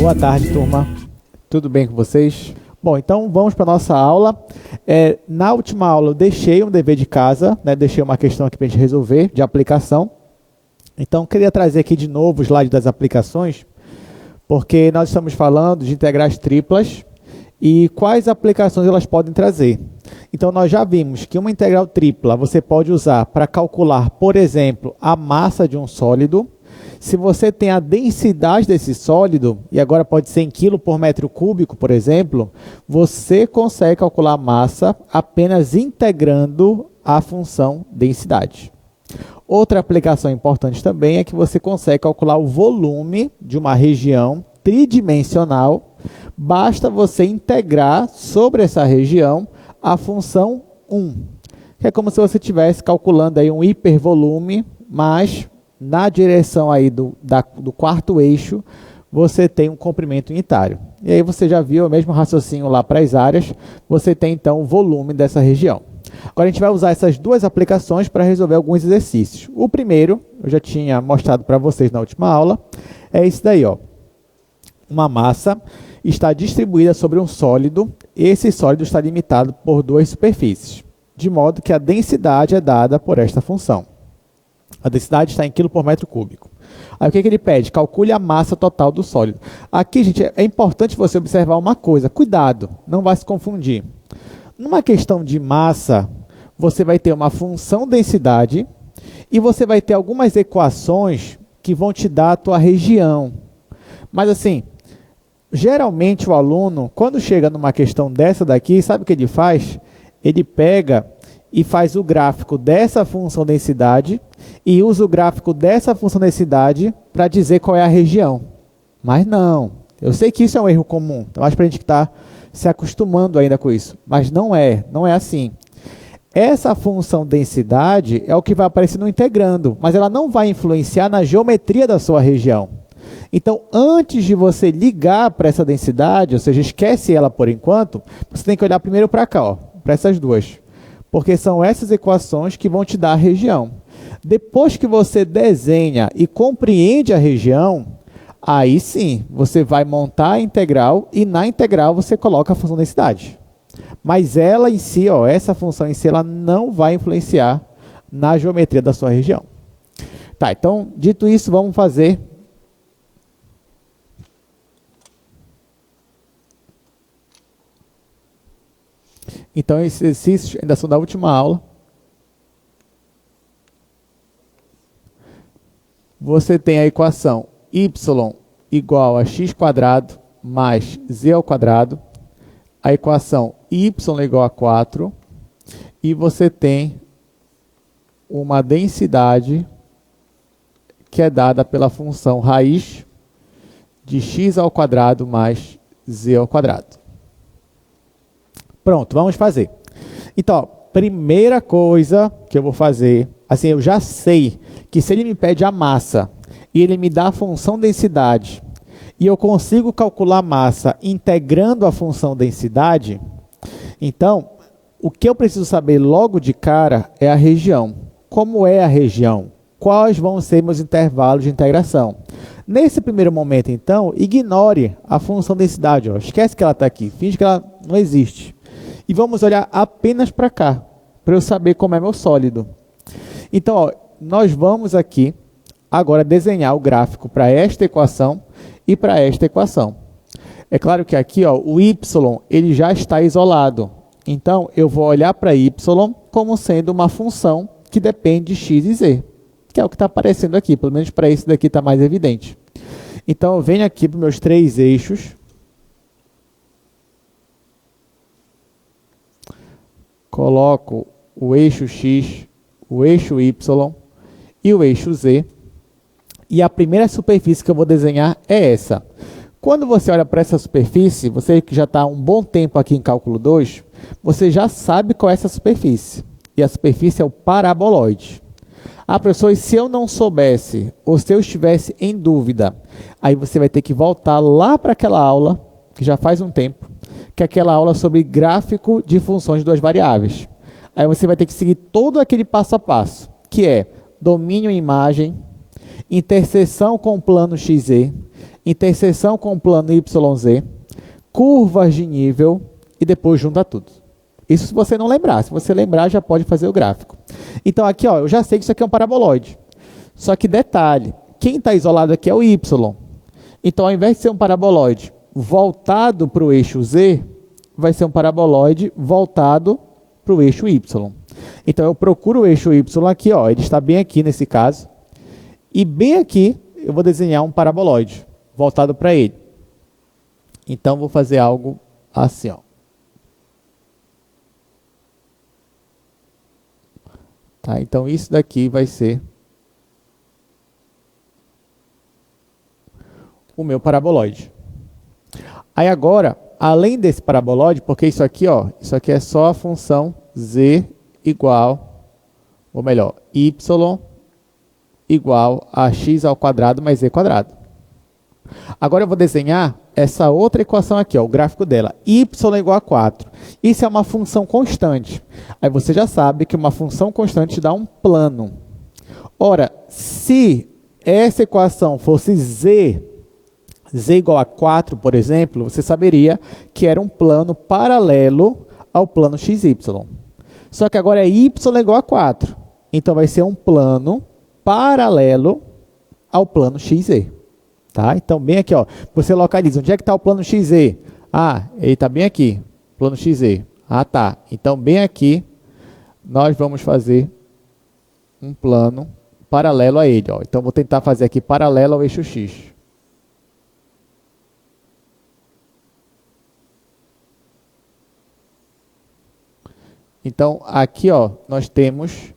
Boa tarde, turma. Tudo bem com vocês? Bom, então vamos para a nossa aula. Na última aula eu deixei um dever de casa, né? Deixei uma questão aqui para a gente resolver, de aplicação. Então, queria trazer aqui de novo o slide das aplicações, porque nós estamos falando de integrais triplas e quais aplicações elas podem trazer. Então, nós já vimos que uma integral tripla você pode usar para calcular, por exemplo, a massa de um sólido. Se você tem a densidade desse sólido, e agora pode ser em quilo por metro cúbico, por exemplo, você consegue calcular a massa apenas integrando a função densidade. Outra aplicação importante também é que você consegue calcular o volume de uma região tridimensional. Basta você integrar sobre essa região a função 1, que é como se você estivesse calculando aí um hipervolume, mas na direção aí do quarto eixo, você tem um comprimento unitário. E aí você já viu o mesmo raciocínio lá para as áreas, você tem então o volume dessa região. Agora a gente vai usar essas duas aplicações para resolver alguns exercícios. O primeiro, eu já tinha mostrado para vocês na última aula, é esse daí, ó. Uma massa está distribuída sobre um sólido, esse sólido está limitado por duas superfícies, de modo que a densidade é dada por esta função. A densidade está em quilo por metro cúbico. Aí o que ele pede? Calcule a massa total do sólido. Aqui, gente, é importante você observar uma coisa. Cuidado, não vai se confundir. Numa questão de massa, você vai ter uma função densidade e você vai ter algumas equações que vão te dar a tua região. Mas assim, geralmente o aluno, quando chega numa questão dessa daqui, sabe o que ele faz? Ele pega e faz o gráfico dessa função densidade e usa o gráfico dessa função densidade para dizer qual é a região. Mas não, eu sei que isso é um erro comum, então acho para a gente que está se acostumando ainda com isso, mas não é assim. Essa função densidade é o que vai aparecer no integrando, mas ela não vai influenciar na geometria da sua região. Então, antes de você ligar para essa densidade, ou seja, esquece ela por enquanto, você tem que olhar primeiro para cá, para essas duas. Porque são essas equações que vão te dar a região. Depois que você desenha e compreende a região, aí sim, você vai montar a integral e na integral você coloca a função densidade. Mas ela em si, ó, essa função em si, ela não vai influenciar na geometria da sua região. Tá, então, dito isso, vamos fazer então, esses exercícios ainda são da última aula. Você tem a equação y igual a x² mais z². A equação y igual a 4. E você tem uma densidade que é dada pela função raiz de x² mais z². Pronto, vamos fazer. Então, ó, primeira coisa que eu vou fazer, assim, eu já sei que se ele me pede a massa e ele me dá a função densidade e eu consigo calcular a massa integrando a função densidade, então, o que eu preciso saber logo de cara é a região. Como é a região? Quais vão ser meus intervalos de integração? Nesse primeiro momento, então, ignore a função densidade. Ó. Esquece que ela está aqui, finge que ela não existe. E vamos olhar apenas para cá, para eu saber como é meu sólido. Então, ó, nós vamos aqui agora desenhar o gráfico para esta equação e para esta equação. É claro que aqui, ó, o y ele já está isolado. Então, eu vou olhar para y como sendo uma função que depende de x e z, que é o que está aparecendo aqui, pelo menos para esse daqui está mais evidente. Então, eu venho aqui para os meus três eixos. Coloco o eixo x, o eixo y e o eixo z. E a primeira superfície que eu vou desenhar é essa. Quando você olha para essa superfície, você que já está há um bom tempo aqui em cálculo 2, você já sabe qual é essa superfície. E a superfície é o paraboloide. Ah, professor, e se eu não soubesse, ou se eu estivesse em dúvida, aí você vai ter que voltar lá para aquela aula, que já faz um tempo, que é aquela aula sobre gráfico de funções de duas variáveis. Aí você vai ter que seguir todo aquele passo a passo, que é domínio em imagem, interseção com o plano XZ, interseção com o plano YZ, curvas de nível e depois junta tudo. Isso se você não lembrar. Se você lembrar, já pode fazer o gráfico. Então aqui, ó, eu já sei que isso aqui é um paraboloide. Só que detalhe, quem está isolado aqui é o Y. Então, ao invés de ser um paraboloide voltado para o eixo Z, vai ser um paraboloide voltado para o eixo Y. Então, eu procuro o eixo Y aqui, ó, ele está bem aqui nesse caso. E bem aqui, eu vou desenhar um paraboloide voltado para ele. Então, vou fazer algo assim, ó. Tá, então, isso daqui vai ser o meu paraboloide. Aí agora, além desse paraboloide, porque isso aqui, ó, isso aqui é só a função z igual, ou melhor, y igual a x ao quadrado mais z quadrado. Agora eu vou desenhar essa outra equação aqui, ó, o gráfico dela, y igual a 4. Isso é uma função constante. Aí você já sabe que uma função constante dá um plano. Ora, se essa equação fosse z igual a 4, por exemplo, você saberia que era um plano paralelo ao plano xy. Só que agora é y igual a 4. Então, vai ser um plano paralelo ao plano xz. Tá? Então, bem aqui, ó, você localiza. Onde é que está o plano xz? Ah, ele está bem aqui. Plano xz. Ah, tá. Então, bem aqui, nós vamos fazer um plano paralelo a ele. Ó. Então, vou tentar fazer aqui paralelo ao eixo x. Então, aqui, ó, nós temos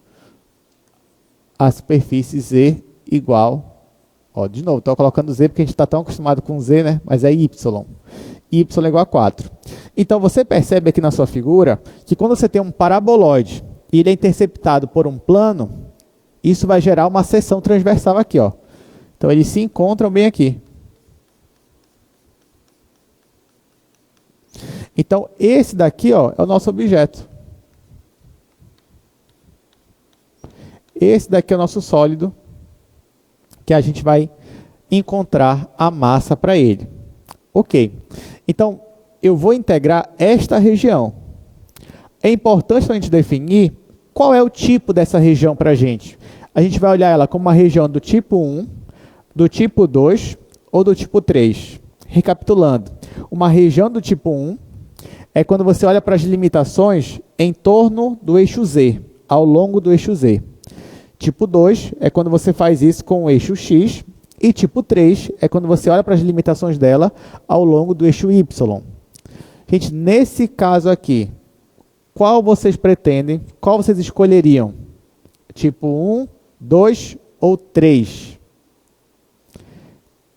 a superfície Z igual, ó, de novo, estou colocando Z porque a gente está tão acostumado com Z, né? Mas é Y. Y igual a 4. Então, você percebe aqui na sua figura que quando você tem um paraboloide e ele é interceptado por um plano, isso vai gerar uma seção transversal aqui, ó. Então, eles se encontram bem aqui. Então, esse daqui, ó, é o nosso objeto. Esse daqui é o nosso sólido, que a gente vai encontrar a massa para ele. Ok. Então, eu vou integrar esta região. É importante a gente definir qual é o tipo dessa região para a gente. A gente vai olhar ela como uma região do tipo 1, do tipo 2 ou do tipo 3. Recapitulando, uma região do tipo 1 é quando você olha para as limitações em torno do eixo Z, ao longo do eixo Z. Tipo 2 é quando você faz isso com o eixo X. E tipo 3 é quando você olha para as limitações dela ao longo do eixo Y. Gente, nesse caso aqui, qual vocês pretendem? Qual vocês escolheriam? Tipo 1, 2 ou 3?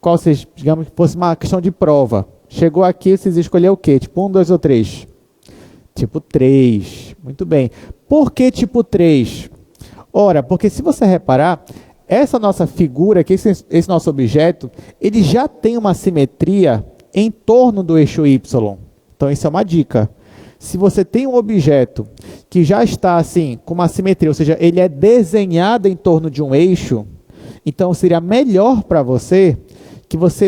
Qual vocês, digamos que fosse uma questão de prova. Chegou aqui, vocês escolheram o quê? Tipo 1, 2 ou 3? Tipo 3. Muito bem. Por que tipo 3? Ora, porque se você reparar, essa nossa figura aqui, esse nosso objeto, ele já tem uma simetria em torno do eixo Y. Então, isso é uma dica. Se você tem um objeto que já está assim, com uma simetria, ou seja, ele é desenhado em torno de um eixo, então seria melhor para você que você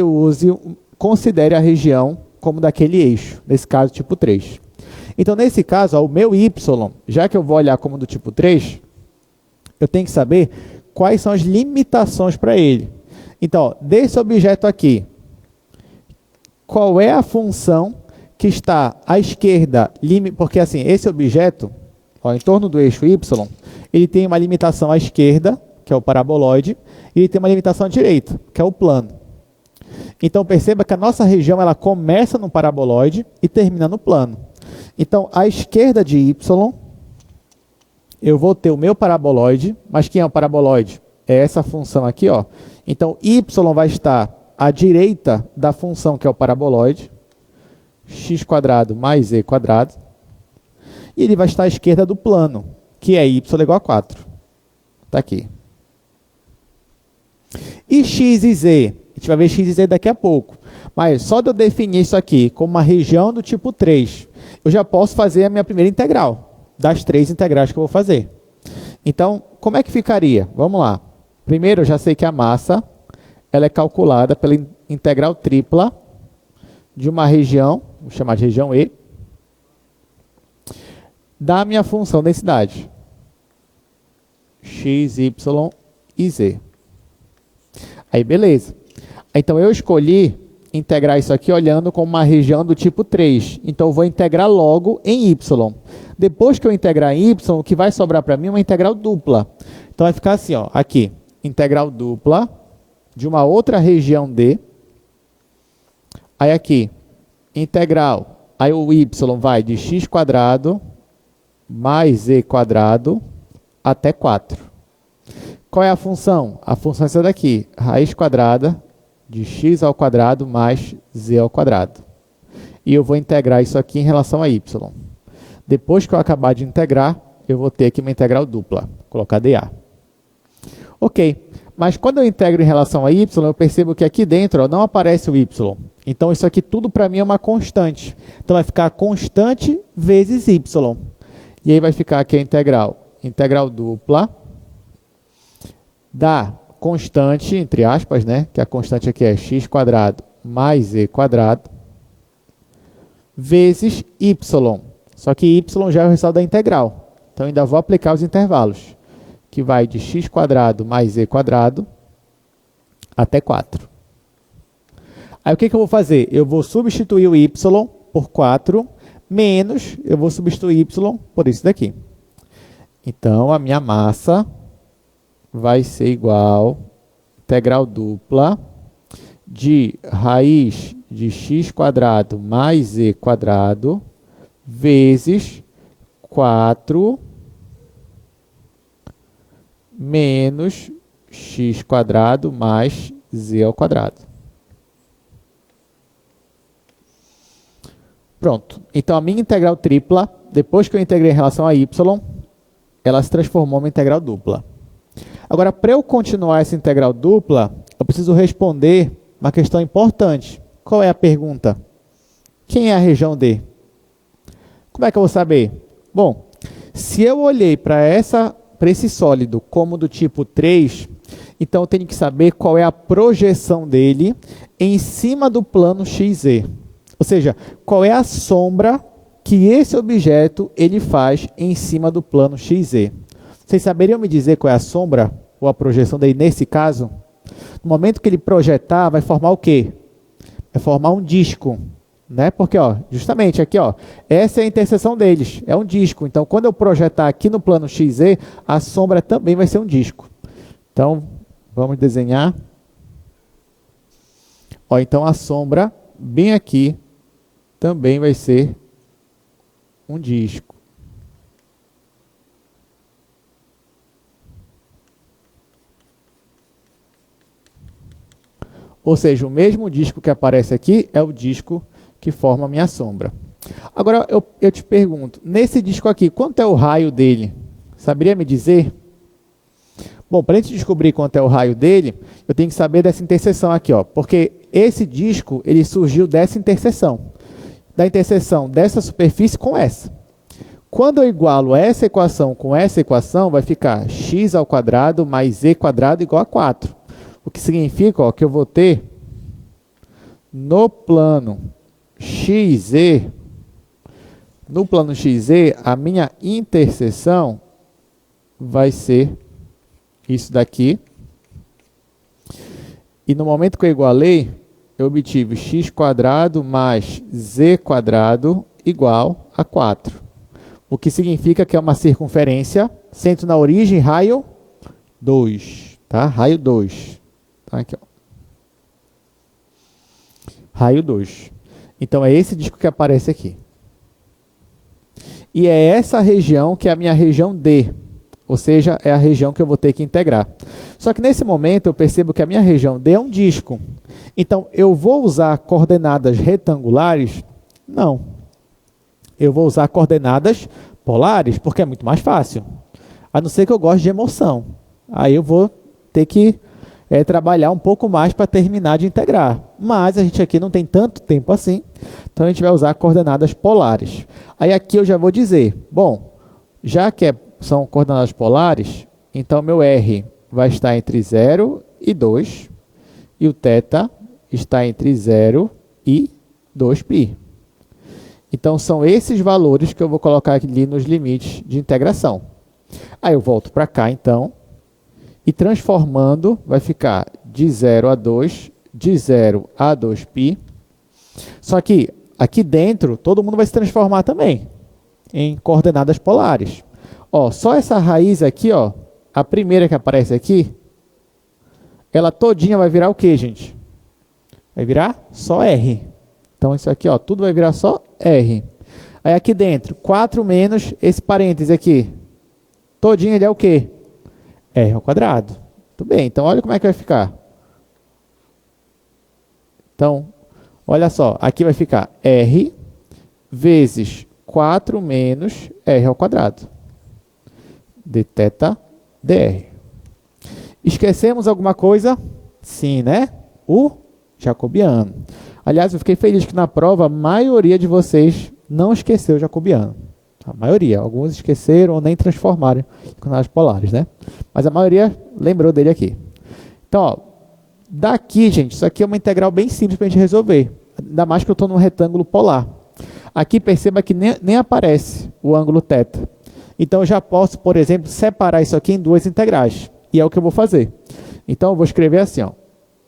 considere a região como daquele eixo, nesse caso, tipo 3. Então, nesse caso, ó, o meu Y, já que eu vou olhar como do tipo 3, eu tenho que saber quais são as limitações para ele. Então, ó, desse objeto aqui, qual é a função que está à esquerda? Porque assim, esse objeto, ó, em torno do eixo Y, ele tem uma limitação à esquerda, que é o paraboloide, e ele tem uma limitação à direita, que é o plano. Então, perceba que a nossa região ela começa no paraboloide e termina no plano. Então, à esquerda de Y, eu vou ter o meu paraboloide, mas quem é o paraboloide? É essa função aqui, ó. Então, y vai estar à direita da função que é o paraboloide, x² mais z², e ele vai estar à esquerda do plano, que é y igual a 4. Está aqui. E x e z? A gente vai ver x e z daqui a pouco. Mas só de eu definir isso aqui como uma região do tipo 3, eu já posso fazer a minha primeira integral das 3 integrais que eu vou fazer. Então, como é que ficaria? Vamos lá. Primeiro, eu já sei que a massa ela é calculada integral tripla de uma região, vou chamar de região E, da minha função densidade, x, y e z. Aí, beleza. Então, eu escolhi integrar isso aqui olhando como uma região do tipo 3. Então, eu vou integrar logo em y. Depois que eu integrar em y, o que vai sobrar para mim é uma integral dupla. Então, vai ficar assim, ó, aqui, integral dupla de uma outra região D. Aí, aqui, integral. Aí, o y vai de x² mais z² até 4. Qual é a função? A função é essa daqui, raiz quadrada de x² mais z². E eu vou integrar isso aqui em relação a y. Depois que eu acabar de integrar, eu vou ter aqui uma integral dupla. Vou colocar dA. Ok, mas quando eu integro em relação a y, eu percebo que aqui dentro ó, não aparece o y. Então, isso aqui tudo para mim é uma constante. Então, vai ficar constante vezes y. E aí vai ficar aqui a integral dupla da constante, entre aspas, né? Que a constante aqui é x² mais z², vezes y. Só que y já é o resultado da integral. Então, ainda vou aplicar os intervalos, que vai de x² mais z² até 4. Aí, o que eu vou fazer? Eu vou substituir o y por 4, menos, eu vou substituir y por isso daqui. Então, a minha massa vai ser igual integral dupla de raiz de x² mais z² vezes 4 menos x² mais z². Pronto. Então, a minha integral tripla, depois que eu integrei em relação a y, ela se transformou em uma integral dupla. Agora, para eu continuar essa integral dupla, eu preciso responder uma questão importante. Qual é a pergunta? Quem é a região D? Como é que eu vou saber? Bom, se eu olhei para esse sólido como do tipo 3, então eu tenho que saber qual é a projeção dele em cima do plano XZ. Ou seja, qual é a sombra que esse objeto ele faz em cima do plano XZ. Vocês saberiam me dizer qual é a sombra ou a projeção dele nesse caso? No momento que ele projetar, vai formar o quê? Vai formar um disco, né? Porque, ó, justamente aqui, ó, essa é a interseção deles, é um disco. Então, quando eu projetar aqui no plano XZ, a sombra também vai ser um disco. Então, vamos desenhar. Ó, então, a sombra, bem aqui, também vai ser um disco. Ou seja, o mesmo disco que aparece aqui é o disco que forma a minha sombra. Agora, eu te pergunto, nesse disco aqui, quanto é o raio dele? Saberia me dizer? Bom, para a gente descobrir quanto é o raio dele, eu tenho que saber dessa interseção aqui, ó, porque esse disco ele surgiu dessa interseção. Da interseção dessa superfície com essa. Quando eu igualo essa equação com essa equação, vai ficar x² mais z² igual a 4. O que significa ó, que eu vou ter no plano XZ, a minha interseção vai ser isso daqui. E no momento que eu igualei, eu obtive x² mais z² igual a 4. O que significa que é uma circunferência, centro na origem, raio 2. Tá? Raio 2. Tá? Aqui, ó. Raio 2. Então, é esse disco que aparece aqui. E é essa região que é a minha região D. Ou seja, é a região que eu vou ter que integrar. Só que nesse momento eu percebo que a minha região D é um disco. Então, eu vou usar coordenadas retangulares? Não. Eu vou usar coordenadas polares, porque é muito mais fácil. A não ser que eu goste de emoção. Aí eu vou ter que trabalhar um pouco mais para terminar de integrar. Mas a gente aqui não tem tanto tempo assim, então a gente vai usar coordenadas polares. Aí aqui eu já vou dizer, bom, já que são coordenadas polares, então meu R vai estar entre 0 e 2, e o θ está entre 0 e 2π. Então, são esses valores que eu vou colocar ali nos limites de integração. Aí eu volto para cá, então, e transformando, vai ficar de 0 a 2, de 0 a 2π. Só que aqui dentro, todo mundo vai se transformar também em coordenadas polares. Ó, só essa raiz aqui, ó, a primeira que aparece aqui, ela todinha vai virar o quê, gente? Vai virar só R. Então, isso aqui, ó, tudo vai virar só R. Aí aqui dentro, 4 menos esse parêntese aqui. Todinho ele é o quê? R ao quadrado. Tudo bem, então olha como é que vai ficar. Então, olha só, aqui vai ficar R vezes 4 menos R ao quadrado. Dθ dr. Esquecemos alguma coisa? Sim, né? O jacobiano. Aliás, eu fiquei feliz que na prova a maioria de vocês não esqueceu o jacobiano. A maioria. Alguns esqueceram ou nem transformaram em coordenadas polares, né? Mas a maioria lembrou dele aqui. Então, ó, daqui, gente, isso aqui é uma integral bem simples para a gente resolver. Ainda mais que eu estou num retângulo polar. Aqui perceba que nem aparece o ângulo θ. Então, eu já posso, por exemplo, separar isso aqui em duas integrais. E é o que eu vou fazer. Então, eu vou escrever assim, ó.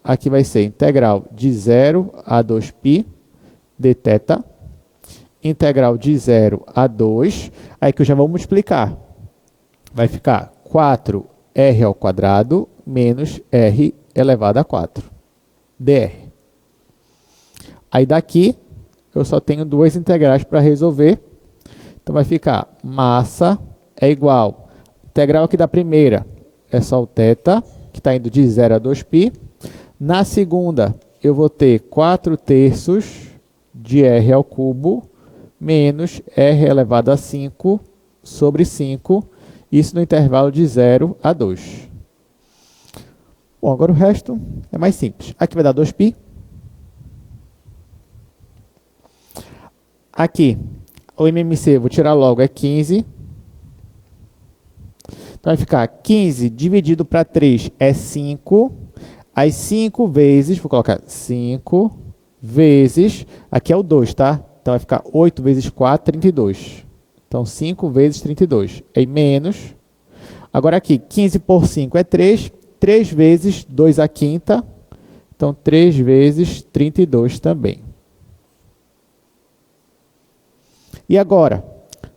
Aqui vai ser integral de 0 a 2π dθ. Integral de 0 a 2. Aí que eu já vou multiplicar. Vai ficar 4r ao quadrado menos r elevado a 4. dr. Aí daqui, eu só tenho duas integrais para resolver. Então, vai ficar massa é igual. Integral aqui da primeira é só o θ, que está indo de 0 a 2π. Na segunda, eu vou ter 4/3 de r ao cubo menos r elevado a 5 sobre 5. Isso no intervalo de 0 a 2. Bom, agora o resto é mais simples. Aqui vai dar 2π. Aqui, o MMC, vou tirar logo, é 15. Então, vai ficar 15 dividido para 3 é 5. Aí 5 vezes, vou colocar 5 vezes, aqui é o 2, tá? Então, vai ficar 8 vezes 4, 32. Então, 5 vezes 32. Aí menos. Agora aqui, 15 por 5 é 3. 3 vezes 2 à quinta. Então, 3 vezes 32 também. E agora,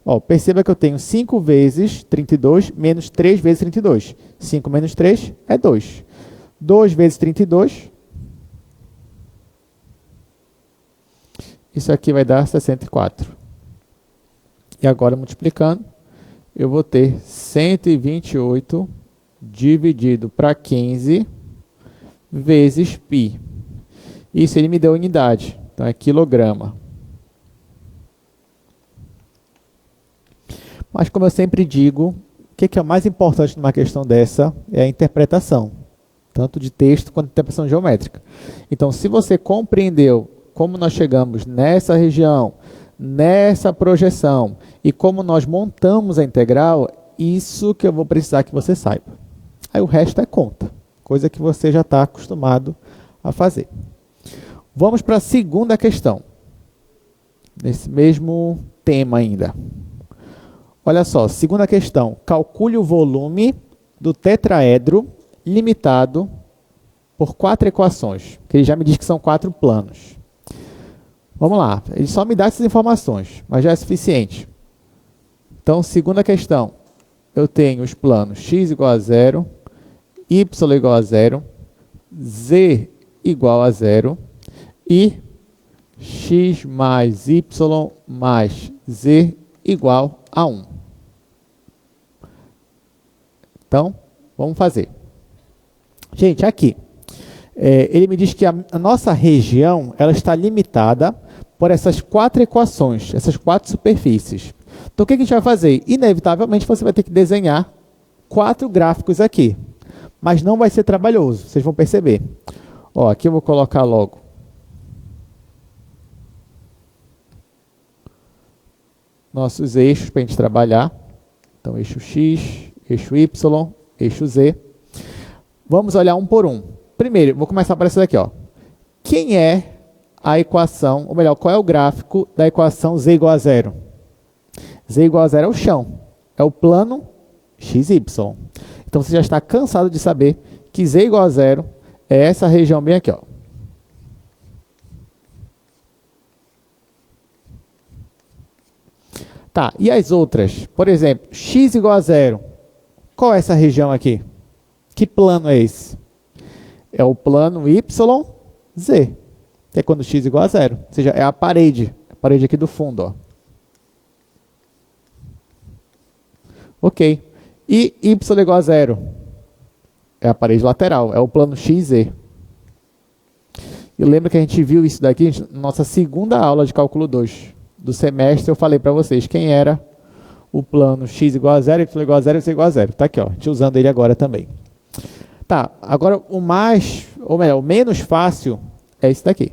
ó, perceba que eu tenho 5 vezes 32 menos 3 vezes 32. 5 menos 3 é 2. 2 vezes 32. Isso aqui vai dar 64. E agora, multiplicando, eu vou ter 128 dividido para 15 vezes π. Isso ele me deu unidade. Então, é quilograma. Mas, como eu sempre digo, o que é o mais importante numa questão dessa é a interpretação, tanto de texto quanto de interpretação geométrica. Então, se você compreendeu como nós chegamos nessa região, nessa projeção, e como nós montamos a integral, isso que eu vou precisar que você saiba. Aí o resto é conta, coisa que você já está acostumado a fazer. Vamos para a segunda questão, nesse mesmo tema ainda. Olha só, segunda questão. Calcule o volume do tetraedro limitado por 4 equações, que ele já me diz que são 4 planos. Vamos lá, ele só me dá essas informações, mas já é suficiente. Então, segunda questão. Eu tenho os planos x igual a 0, y igual a 0, z igual a 0 e x mais y mais z igual a 1. Então, vamos fazer. Gente, aqui, ele me diz que a nossa região ela está limitada por essas 4 equações, essas 4 superfícies. Então, o que a gente vai fazer? Inevitavelmente, você vai ter que desenhar 4 gráficos aqui. Mas não vai ser trabalhoso, vocês vão perceber. Ó, aqui eu vou colocar logo nossos eixos para a gente trabalhar. Então, eixo X, eixo Y, eixo Z. Vamos olhar um por um. Primeiro, vou começar por essa daqui, ó. Quem é a equação, ou melhor, qual é o gráfico da equação z igual a zero? Z igual a zero é o chão, é o plano xy. Então você já está cansado de saber que z igual a zero é essa região bem aqui, ó. Tá, e as outras? Por exemplo, x igual a zero. Qual é essa região aqui? Que plano é esse? É o plano YZ, que é quando x igual a zero. Ou seja, é a parede aqui do fundo, ó. Ok. E y igual a zero? É a parede lateral, é o plano XZ. E lembra que a gente viu isso daqui na nossa segunda aula de cálculo 2 do semestre. Eu falei para vocês quem era o plano x igual a zero, y igual a zero, z igual a zero. Está aqui, ó, a gente usando ele agora também. Tá, agora o mais, ou melhor, o menos fácil é esse daqui.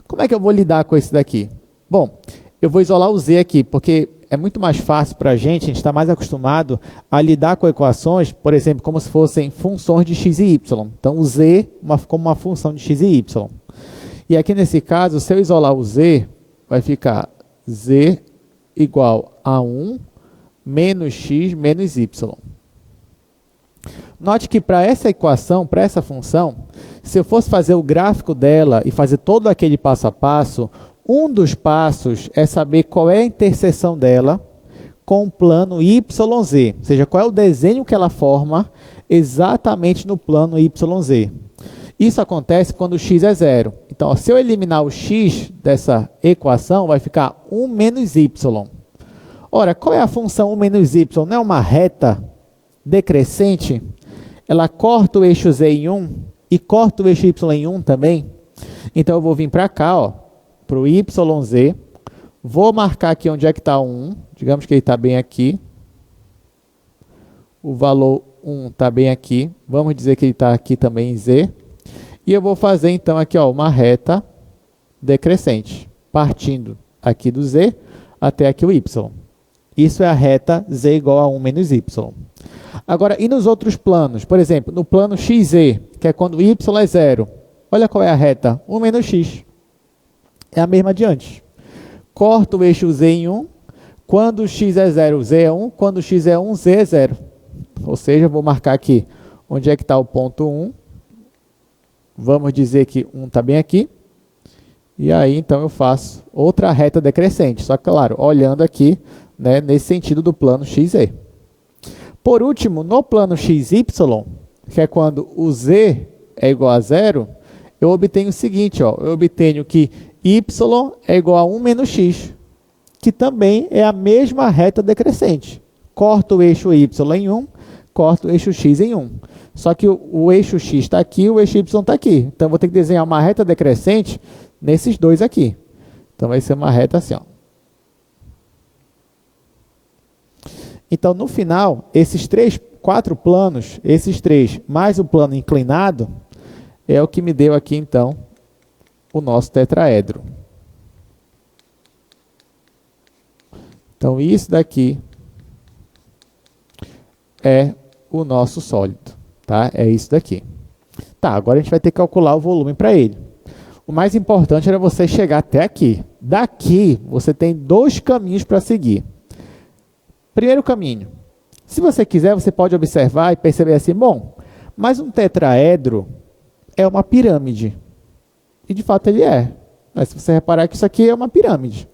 Como é que eu vou lidar com esse daqui? Bom, eu vou isolar o z aqui, porque é muito mais fácil para a gente está mais acostumado a lidar com equações, por exemplo, como se fossem funções de x e y. Então, o z como uma função de x e y. E aqui nesse caso, se eu isolar o z, vai ficar z igual a 1 menos x menos y. Note que para essa equação, para essa função, se eu fosse fazer o gráfico dela e fazer todo aquele passo a passo, um dos passos é saber qual é a interseção dela com o plano YZ, ou seja, qual é o desenho que ela forma exatamente no plano YZ. Isso acontece quando o x é zero. Então, se eu eliminar o x dessa equação, vai ficar 1 menos y. Ora, qual é a função 1 menos y? Não é uma reta decrescente? Ela corta o eixo z em 1 e corta o eixo y em 1 também. Então, eu vou vir para cá, ó, para o YZ, vou marcar aqui onde é que está 1, digamos que ele está bem aqui, o valor 1 está bem aqui, vamos dizer que ele está aqui também em Z, e eu vou fazer então aqui, ó, uma reta decrescente, partindo aqui do Z até aqui o Y. Isso é a reta Z igual a 1 menos Y. Agora, e nos outros planos? Por exemplo, no plano XZ, que é quando Y é zero, olha qual é a reta, 1 menos X. É a mesma de antes. Corta o eixo z em 1. Quando x é 0, z é 1. Quando x é 1, z é 0. Ou seja, vou marcar aqui onde é que está o ponto 1. Vamos dizer que 1 está bem aqui. E aí, então, eu faço outra reta decrescente. Só que, claro, olhando aqui, né, nesse sentido do plano XZ. Por último, no plano XY, que é quando o z é igual a 0, eu obtenho o seguinte, ó, eu obtenho que y é igual a 1 menos x, que também é a mesma reta decrescente. Corta o eixo y em 1, corta o eixo x em 1. Só que o eixo x está aqui, o eixo y está aqui. Então, vou ter que desenhar uma reta decrescente nesses dois aqui. Então, vai ser uma reta assim, ó. Então, no final, esses quatro planos, esses três, mais o plano inclinado, é o que me deu aqui, então, o nosso tetraedro. Então, isso daqui é o nosso sólido, tá? É isso daqui. Tá, agora a gente vai ter que calcular o volume para ele. O mais importante era você chegar até aqui. Daqui, você tem dois caminhos para seguir. Primeiro caminho. Se você quiser, você pode observar e perceber assim, bom, mas um tetraedro é uma pirâmide. E de fato ele é. Mas se você reparar que isso aqui é uma pirâmide.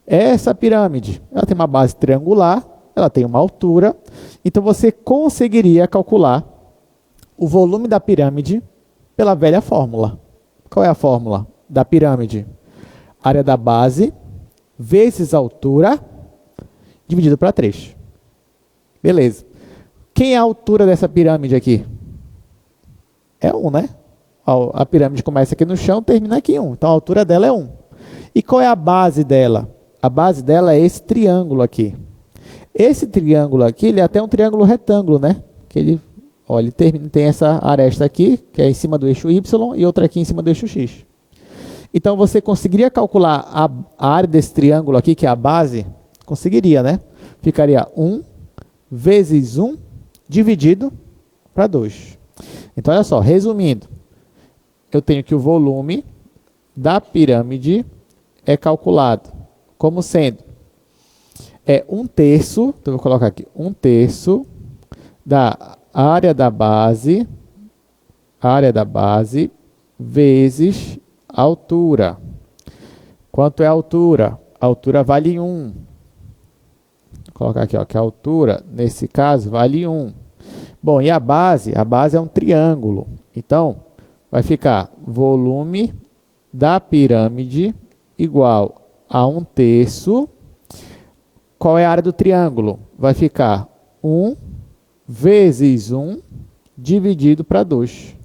Essa pirâmide, ela tem uma base triangular, ela tem uma altura, então você conseguiria calcular o volume da pirâmide pela velha fórmula. Qual é a fórmula da pirâmide? Área da base vezes a altura dividido para 3. Beleza. Quem é a altura dessa pirâmide aqui? É 1, né? A pirâmide começa aqui no chão, termina aqui em 1. Então, a altura dela é 1. E qual é a base dela? A base dela é esse triângulo aqui. Esse triângulo aqui, ele é até um triângulo retângulo, né? Que ele, ó, ele tem essa aresta aqui, que é em cima do eixo Y, e outra aqui em cima do eixo X. Então, você conseguiria calcular a área desse triângulo aqui, que é a base? Conseguiria, né? Ficaria 1 vezes 1 dividido para 2. Então, olha só, resumindo. eu tenho que o volume da pirâmide é calculado como sendo 1/3, então eu vou colocar aqui, 1/3 da área da base vezes a altura. Quanto é a altura? A altura vale 1. Vou colocar aqui, ó, que a altura, nesse caso, vale 1. Bom, e a base? A base é um triângulo. Então, vai ficar volume da pirâmide igual a 1/3. Qual é a área do triângulo? Vai ficar 1 vezes 1 dividido para 2.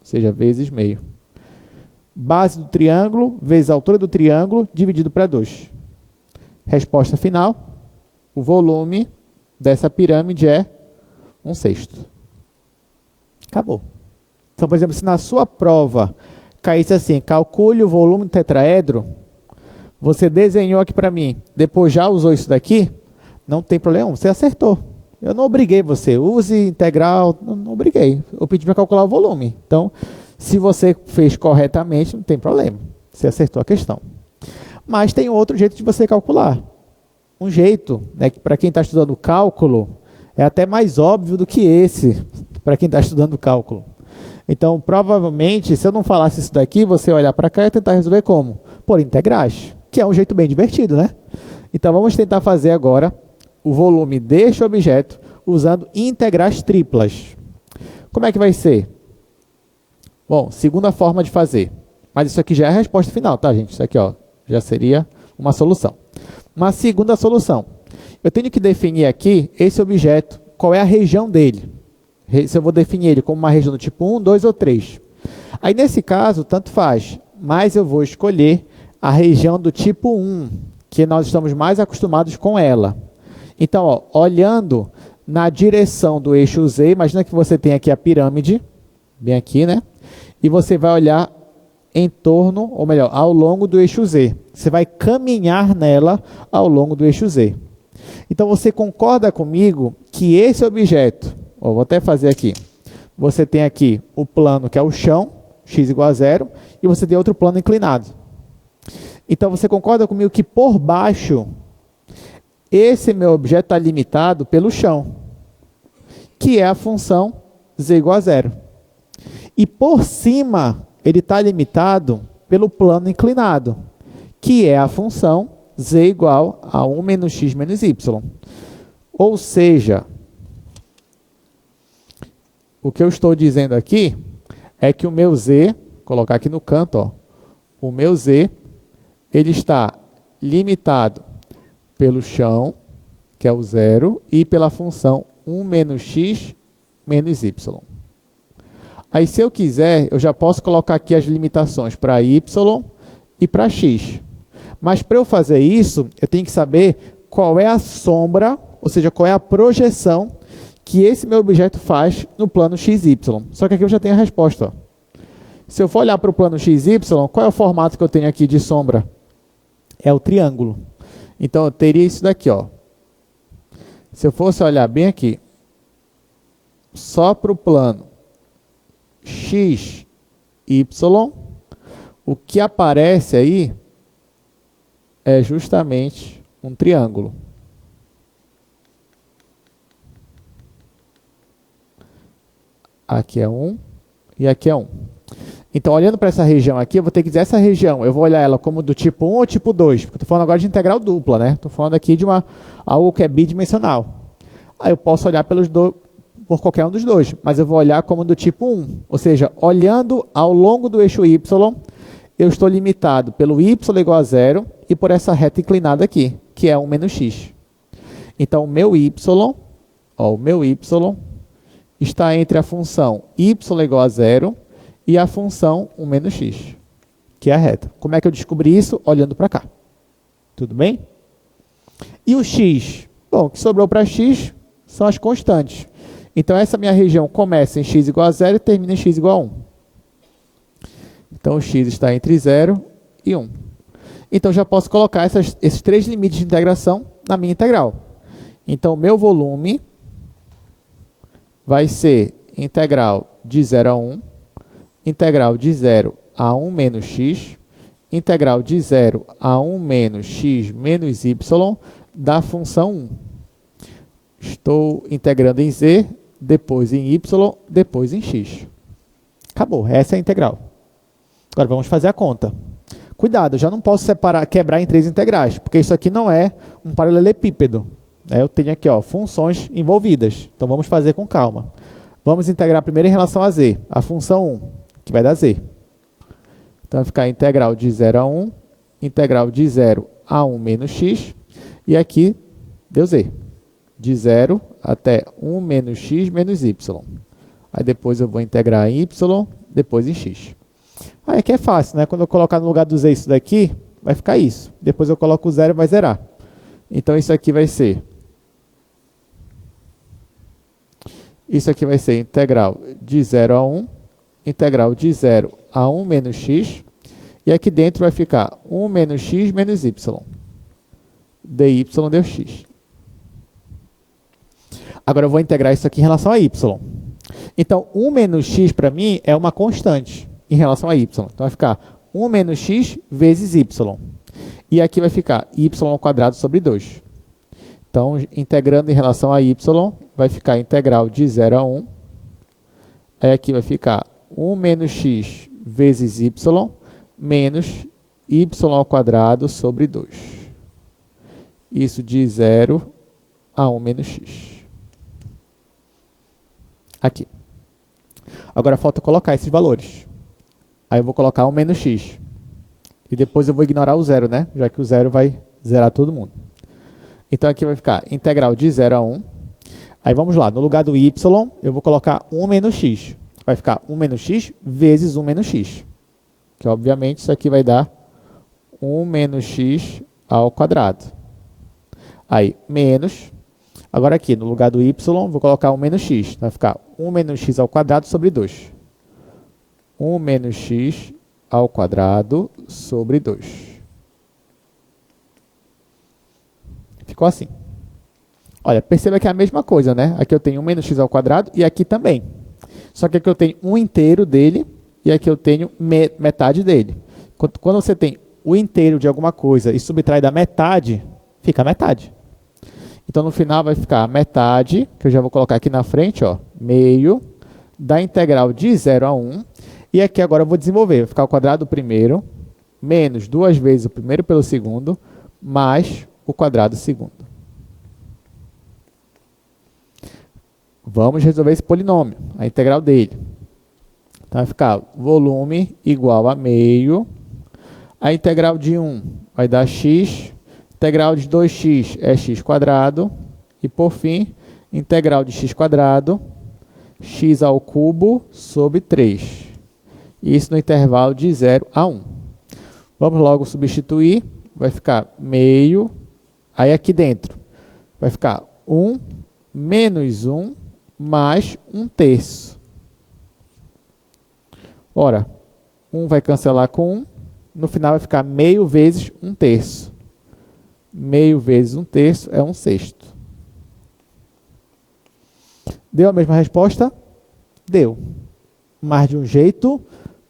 Ou seja, vezes meio. Base do triângulo vezes a altura do triângulo dividido para 2. Resposta final. O volume dessa pirâmide é 1/6. Acabou. Então, por exemplo, se na sua prova caísse assim, calcule o volume do tetraedro, você desenhou aqui para mim, depois já usou isso daqui, não tem problema, você acertou. Eu não obriguei você, use integral, não obriguei. Eu pedi para calcular o volume. Então, se você fez corretamente, não tem problema. Você acertou a questão. Mas tem outro jeito de você calcular. Um jeito, né, que para quem está estudando cálculo, é até mais óbvio do que esse, para quem está estudando cálculo. Então, provavelmente, se eu não falasse isso daqui, você olhar para cá e tentar resolver como? Por integrais, que é um jeito bem divertido, né? Então, vamos tentar fazer agora o volume deste objeto usando integrais triplas. Como é que vai ser? Bom, segunda forma de fazer. Mas isso aqui já é a resposta final, tá, gente? Isso aqui, ó, já seria uma solução. Uma segunda solução. Eu tenho que definir aqui esse objeto, qual é a região dele. Se eu vou definir ele como uma região do tipo 1, 2 ou 3. Aí, nesse caso, tanto faz, mas eu vou escolher a região do tipo 1, que nós estamos mais acostumados com ela. Então, ó, olhando na direção do eixo Z, imagina que você tem aqui a pirâmide, bem aqui, né? E você vai olhar em torno, ou melhor, ao longo do eixo Z. Você vai caminhar nela ao longo do eixo Z. Então, você concorda comigo que esse objeto, ó, vou até fazer aqui, você tem aqui o plano que é o chão, x igual a 0, e você tem outro plano inclinado. Então, você concorda comigo que por baixo, esse meu objeto está limitado pelo chão, que é a função z igual a 0. E por cima, ele está limitado pelo plano inclinado, que é a função z igual a 1 menos x menos y. Ou seja, o que eu estou dizendo aqui é que o meu z, vou colocar aqui no canto, ó, o meu z, ele está limitado pelo chão, que é o 0, e pela função 1 menos x menos y. Aí, se eu quiser, eu já posso colocar aqui as limitações para y e para x. Mas, para eu fazer isso, eu tenho que saber qual é a sombra, ou seja, qual é a projeção que esse meu objeto faz no plano XY. Só que aqui eu já tenho a resposta. Ó. Se eu for olhar para o plano XY, qual é o formato que eu tenho aqui de sombra? É o triângulo. Então, eu teria isso daqui, ó. Se eu fosse olhar bem aqui, só para o plano x, y, o que aparece aí é justamente um triângulo. Aqui é 1 e aqui é 1. Então, olhando para essa região aqui, eu vou ter que dizer essa região, eu vou olhar ela como do tipo 1 ou tipo 2, porque eu estou falando agora de integral dupla, né? Estou falando aqui de algo que é bidimensional. Aí eu posso olhar por qualquer um dos dois, mas eu vou olhar como do tipo 1. Ou seja, olhando ao longo do eixo y, eu estou limitado pelo y igual a 0 e por essa reta inclinada aqui, que é 1 menos x. Então, o meu y está entre a função y igual a 0 e a função 1 menos x, que é a reta. Como é que eu descobri isso? Olhando para cá. Tudo bem? E o x? Bom, o que sobrou para x são as constantes. Então, essa minha região começa em x igual a 0 e termina em x igual a 1. Então, o x está entre 0 e 1. Então, já posso colocar esses três limites de integração na minha integral. Então, o meu volume vai ser integral de 0 a 1 integral de 0 a 1 menos x, integral de 0 a 1 menos x menos y da função 1. Estou integrando em z, depois em y, depois em x. Acabou, essa é a integral. Agora vamos fazer a conta. Cuidado, eu já não posso quebrar em três integrais, porque isso aqui não é um paralelepípedo. Eu tenho aqui funções envolvidas, então vamos fazer com calma. Vamos integrar primeiro em relação a z, a função 1, que vai dar z. Então vai ficar integral de 0 a 1, integral de 0 a 1 menos x, e aqui deu z. De 0 até 1 menos x menos y. Aí depois eu vou integrar em y, depois em x. Aí aqui é fácil, né? Quando eu colocar no lugar do z isso daqui, vai ficar isso. Depois eu coloco o 0 e vai zerar. Então isso aqui vai ser... Isso aqui vai ser integral de 0 a 1, integral de 0 a 1 menos x, e aqui dentro vai ficar 1 menos x menos y. dy deu x. Agora eu vou integrar isso aqui em relação a y. Então, 1 menos x para mim é uma constante em relação a y. Então vai ficar 1 menos x vezes y. E aqui vai ficar y ao quadrado sobre 2. Então, integrando em relação a y, vai ficar integral de 0 a 1. Aí aqui vai ficar 1 menos x vezes y menos y ao quadrado sobre 2. Isso de 0 a 1 menos x. Aqui. Agora falta colocar esses valores. Aí eu vou colocar 1 menos x. E depois eu vou ignorar o 0, né? Já que o 0 vai zerar todo mundo. Então aqui vai ficar integral de 0 a 1. Aí vamos lá, no lugar do y, eu vou colocar 1 menos x. Vai ficar 1 menos x vezes 1 menos x. Que obviamente isso aqui vai dar 1 menos x ao quadrado. Aí, menos. Agora aqui, no lugar do y, vou colocar 1 menos x. Vai ficar 1 menos x ao quadrado sobre 2. 1 menos x ao quadrado sobre 2. Ficou assim. Olha, perceba que é a mesma coisa, né? Aqui eu tenho 1 menos x ao quadrado e aqui também. Só que aqui eu tenho 1 inteiro dele e aqui eu tenho metade dele. Quando você tem o inteiro de alguma coisa e subtrai da metade, fica a metade. Então, no final vai ficar a metade, que eu já vou colocar aqui na frente, ó, meio, da integral de 0 a 1. E aqui agora eu vou desenvolver. Vai ficar o quadrado do primeiro, menos 2 vezes o primeiro pelo segundo, mais o quadrado do segundo. Vamos resolver esse polinômio, a integral dele. Então, vai ficar volume igual a meio. A integral de 1 vai dar x. Integral de 2x é x quadrado. E, por fim, integral de x quadrado, x ao cubo sobre 3. Isso no intervalo de 0 a 1. Vamos logo substituir. Vai ficar meio. Aí, aqui dentro, vai ficar 1 menos 1 mais 1/3. Ora, 1 vai cancelar com 1. No final vai ficar meio vezes 1/3. Meio vezes 1/3 é 1/6. Deu a mesma resposta? Deu. Mas de um jeito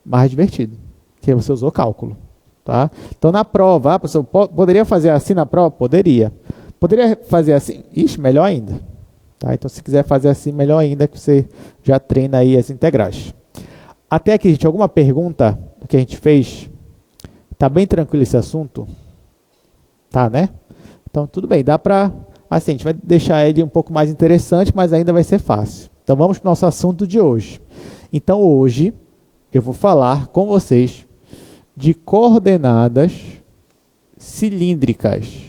mais divertido. Que você usou cálculo. Tá? Então, na prova, professor, poderia fazer assim na prova? Poderia. Poderia fazer assim? Ixi, melhor ainda. Tá? Então, se quiser fazer assim, melhor ainda, que você já treina aí as integrais. Até aqui, gente, alguma pergunta do que a gente fez? Tá bem tranquilo esse assunto? Tá, né? Então, tudo bem. Dá para... Assim, a gente vai deixar ele um pouco mais interessante, mas ainda vai ser fácil. Então, vamos para o nosso assunto de hoje. Então, hoje, eu vou falar com vocês de coordenadas cilíndricas.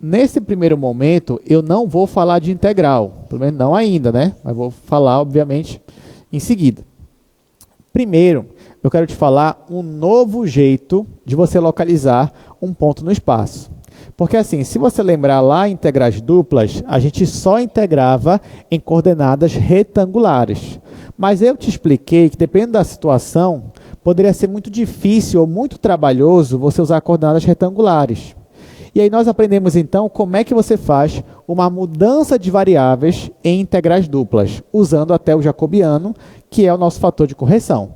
Nesse primeiro momento, eu não vou falar de integral, pelo menos não ainda, né? Mas vou falar, obviamente, em seguida. Primeiro, eu quero te falar um novo jeito de você localizar um ponto no espaço. Porque assim, se você lembrar lá em integrais duplas, a gente só integrava em coordenadas retangulares. Mas eu te expliquei que, dependendo da situação, poderia ser muito difícil ou muito trabalhoso você usar coordenadas retangulares. E aí nós aprendemos então como é que você faz uma mudança de variáveis em integrais duplas, usando até o jacobiano, que é o nosso fator de correção.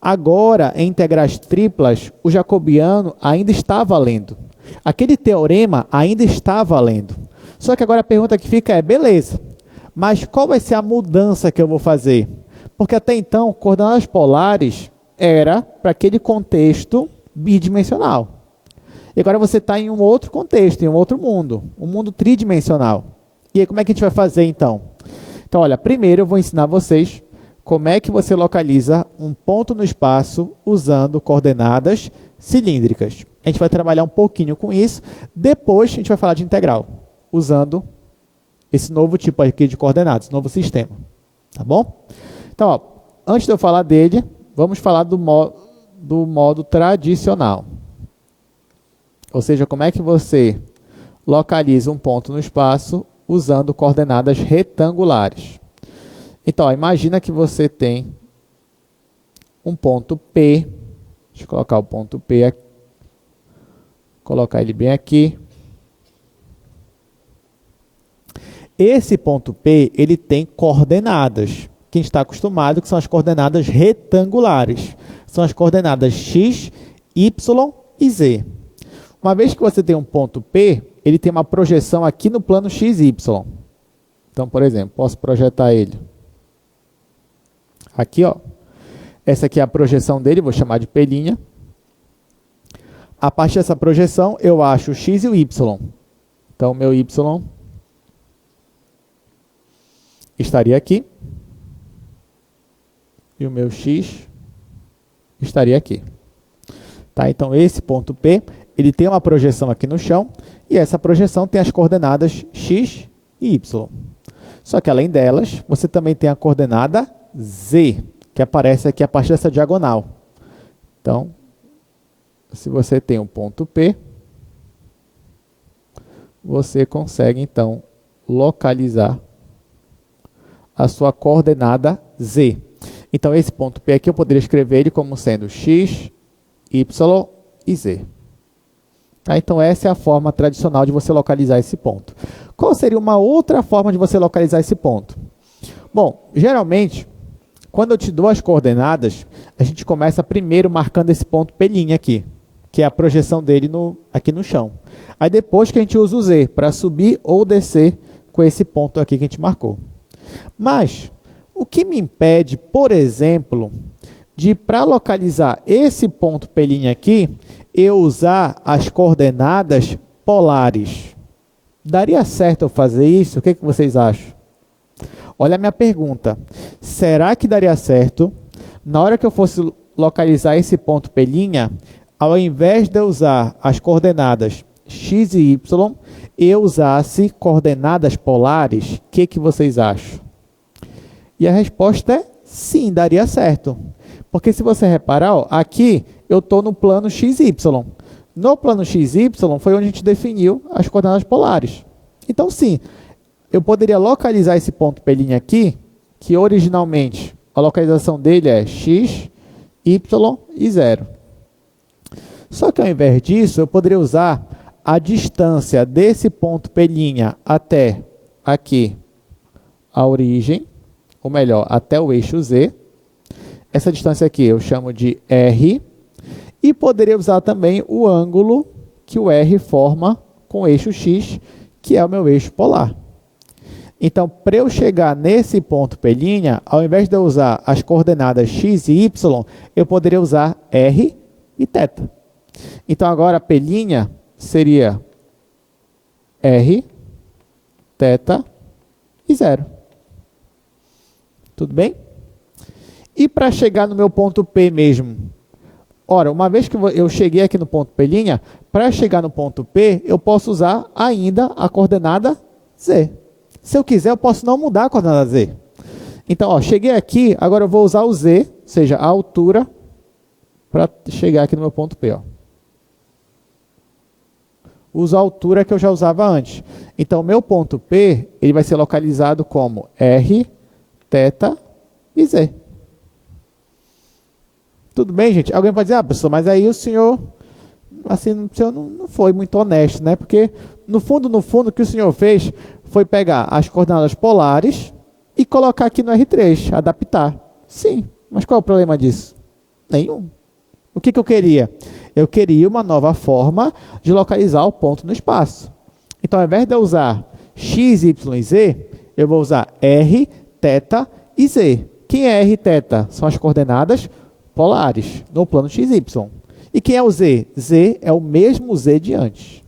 Agora, em integrais triplas, o jacobiano ainda está valendo. Aquele teorema ainda está valendo. Só que agora a pergunta que fica é, beleza, mas qual vai ser a mudança que eu vou fazer? Porque até então, coordenadas polares era para aquele contexto bidimensional. E agora você está em um outro contexto, em um outro mundo, um mundo tridimensional. E aí como é que a gente vai fazer então? Então, olha, primeiro eu vou ensinar vocês como é que você localiza um ponto no espaço usando coordenadas cilíndricas. A gente vai trabalhar um pouquinho com isso, depois a gente vai falar de integral, usando esse novo tipo aqui de coordenadas, novo sistema. Tá bom? Então, ó, antes de eu falar dele, vamos falar do modo tradicional. Ou seja, como é que você localiza um ponto no espaço usando coordenadas retangulares. Então, ó, imagina que você tem um ponto P. Deixa eu colocar o ponto P aqui. Colocar ele bem aqui. Esse ponto P, ele tem coordenadas. Que a gente está acostumado, que são as coordenadas retangulares. São as coordenadas x, y e z. Uma vez que você tem um ponto P, ele tem uma projeção aqui no plano x, y. Então, por exemplo, posso projetar ele aqui, ó. Essa aqui é a projeção dele, vou chamar de P'. A partir dessa projeção, eu acho o x e o y. Então, o meu y estaria aqui. E o meu x estaria aqui. Tá? Então, esse ponto P, ele tem uma projeção aqui no chão, e essa projeção tem as coordenadas x e y. Só que, além delas, você também tem a coordenada z, que aparece aqui a partir dessa diagonal. Então, se você tem um ponto P, você consegue, então, localizar a sua coordenada z. Então, esse ponto P aqui, eu poderia escrever ele como sendo x, y e z. Tá? Então, essa é a forma tradicional de você localizar esse ponto. Qual seria uma outra forma de você localizar esse ponto? Bom, geralmente, quando eu te dou as coordenadas, a gente começa primeiro marcando esse ponto P' aqui, que é a projeção dele aqui no chão. Aí depois que a gente usa o z para subir ou descer com esse ponto aqui que a gente marcou. Mas, o que me impede, por exemplo, de para localizar esse ponto P' aqui, eu usar as coordenadas polares? Daria certo eu fazer isso? O que vocês acham? Olha a minha pergunta. Será que daria certo, na hora que eu fosse localizar esse ponto P', ao invés de eu usar as coordenadas x e y, eu usasse coordenadas polares? O que vocês acham? E a resposta é sim, daria certo. Porque se você reparar, ó, aqui eu estou no plano XY. No plano XY foi onde a gente definiu as coordenadas polares. Então, sim, eu poderia localizar esse ponto P' aqui, que originalmente a localização dele é x, y e 0. Só que ao invés disso, eu poderia usar a distância desse ponto P' até aqui a origem, ou melhor, até o eixo z. Essa distância aqui eu chamo de R, e poderia usar também o ângulo que o R forma com o eixo X, que é o meu eixo polar. Então, para eu chegar nesse ponto P', ao invés de eu usar as coordenadas X e Y, eu poderia usar R e θ. Então, agora P' seria R, θ e 0. Tudo bem? E para chegar no meu ponto P mesmo? Ora, uma vez que eu cheguei aqui no ponto P', para chegar no ponto P, eu posso usar ainda a coordenada Z. Se eu quiser, eu posso não mudar a coordenada Z. Então, ó, cheguei aqui, agora eu vou usar o Z, ou seja, a altura, para chegar aqui no meu ponto P. Ó. Uso a altura que eu já usava antes. Então, o meu ponto P, ele vai ser localizado como R, θ e Z. Tudo bem, gente? Alguém pode dizer, ah, professor, mas aí o senhor assim, o senhor não foi muito honesto, né? Porque, no fundo, o que o senhor fez foi pegar as coordenadas polares e colocar aqui no R3, adaptar. Sim, mas qual é o problema disso? Nenhum. O que eu queria? Eu queria uma nova forma de localizar o ponto no espaço. Então, ao invés de eu usar x, y e z, eu vou usar r, θ e z. Quem é r e θ? São as coordenadas polares no plano x, y. E quem é o z? Z é o mesmo z de antes.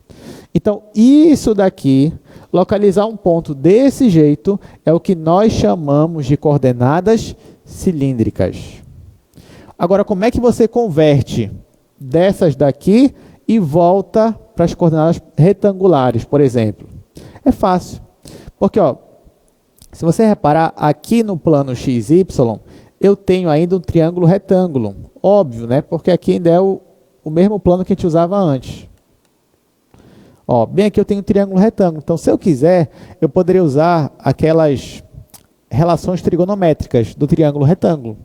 Então, isso daqui, localizar um ponto desse jeito, é o que nós chamamos de coordenadas cilíndricas. Agora, como é que você converte dessas daqui e volta para as coordenadas retangulares, por exemplo? É fácil. Porque, ó, se você reparar, aqui no plano XY, eu tenho ainda um triângulo retângulo. Óbvio, né? Porque aqui ainda é o mesmo plano que a gente usava antes. Ó, bem aqui eu tenho um triângulo retângulo. Então, se eu quiser, eu poderia usar aquelas relações trigonométricas do triângulo retângulo.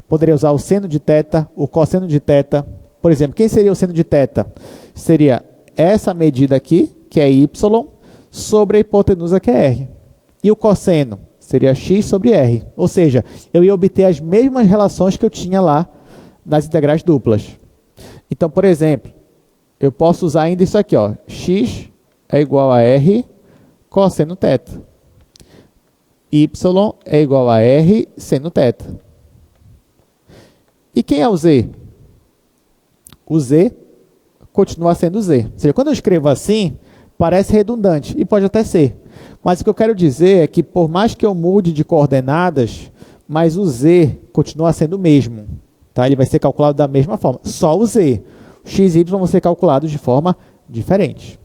Poderia usar o seno de θ, o cosseno de θ. Por exemplo, quem seria o seno de θ? Seria essa medida aqui, que é y, sobre a hipotenusa, que é r. E o cosseno seria x sobre r. Ou seja, eu ia obter as mesmas relações que eu tinha lá nas integrais duplas. Então, por exemplo, eu posso usar ainda isso aqui, ó. X é igual a r cosseno θ. Y é igual a r seno θ. E quem é o z? O z continua sendo z. Ou seja, quando eu escrevo assim, parece redundante, e pode até ser. Mas o que eu quero dizer é que, por mais que eu mude de coordenadas, mas o z continua sendo o mesmo. Tá? Ele vai ser calculado da mesma forma. Só o z. O x e y vão ser calculados de forma diferente.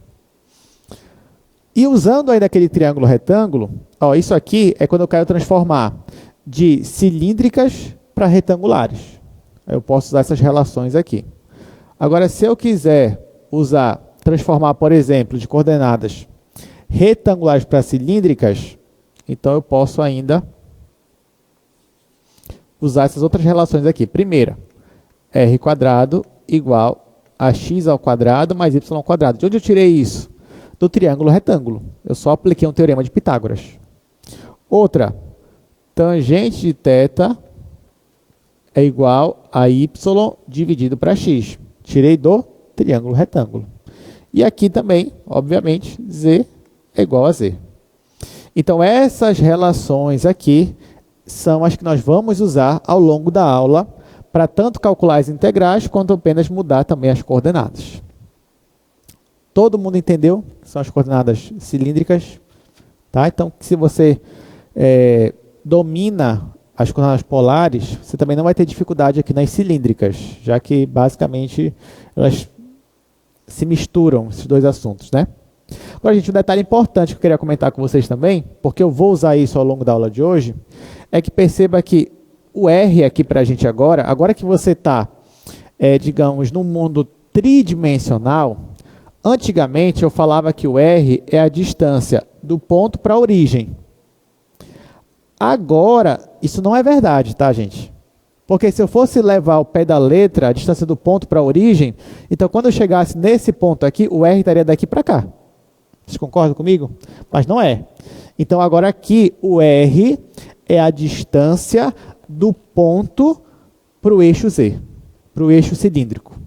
E usando ainda aquele triângulo retângulo, ó, isso aqui é quando eu quero transformar de cilíndricas para retangulares. Eu posso usar essas relações aqui. Agora, se eu quiser transformar, por exemplo, de coordenadas retangulares para cilíndricas, então eu posso ainda usar essas outras relações aqui. Primeira, r² igual a x² mais y². De onde eu tirei isso? Do triângulo retângulo. Eu só apliquei um teorema de Pitágoras. Outra, tangente de θ é igual a y dividido para x. Tirei do triângulo retângulo. E aqui também, obviamente, z é igual a z. Então, essas relações aqui são as que nós vamos usar ao longo da aula para tanto calcular as integrais quanto apenas mudar também as coordenadas. Todo mundo entendeu que são as coordenadas cilíndricas? Tá? Então, se você domina as coordenadas polares, você também não vai ter dificuldade aqui nas cilíndricas, já que basicamente elas se misturam, esses dois assuntos, né? Agora, gente, um detalhe importante que eu queria comentar com vocês também, porque eu vou usar isso ao longo da aula de hoje, é que perceba que o R aqui para a gente agora que você está, digamos, num mundo tridimensional, antigamente eu falava que o R é a distância do ponto para a origem. Agora, isso não é verdade, tá, gente? Porque se eu fosse levar ao pé da letra a distância do ponto para a origem, então quando eu chegasse nesse ponto aqui, o R estaria daqui para cá. Vocês concordam comigo? Mas não é. Então agora aqui o R é a distância do ponto para o eixo Z, para o eixo cilíndrico.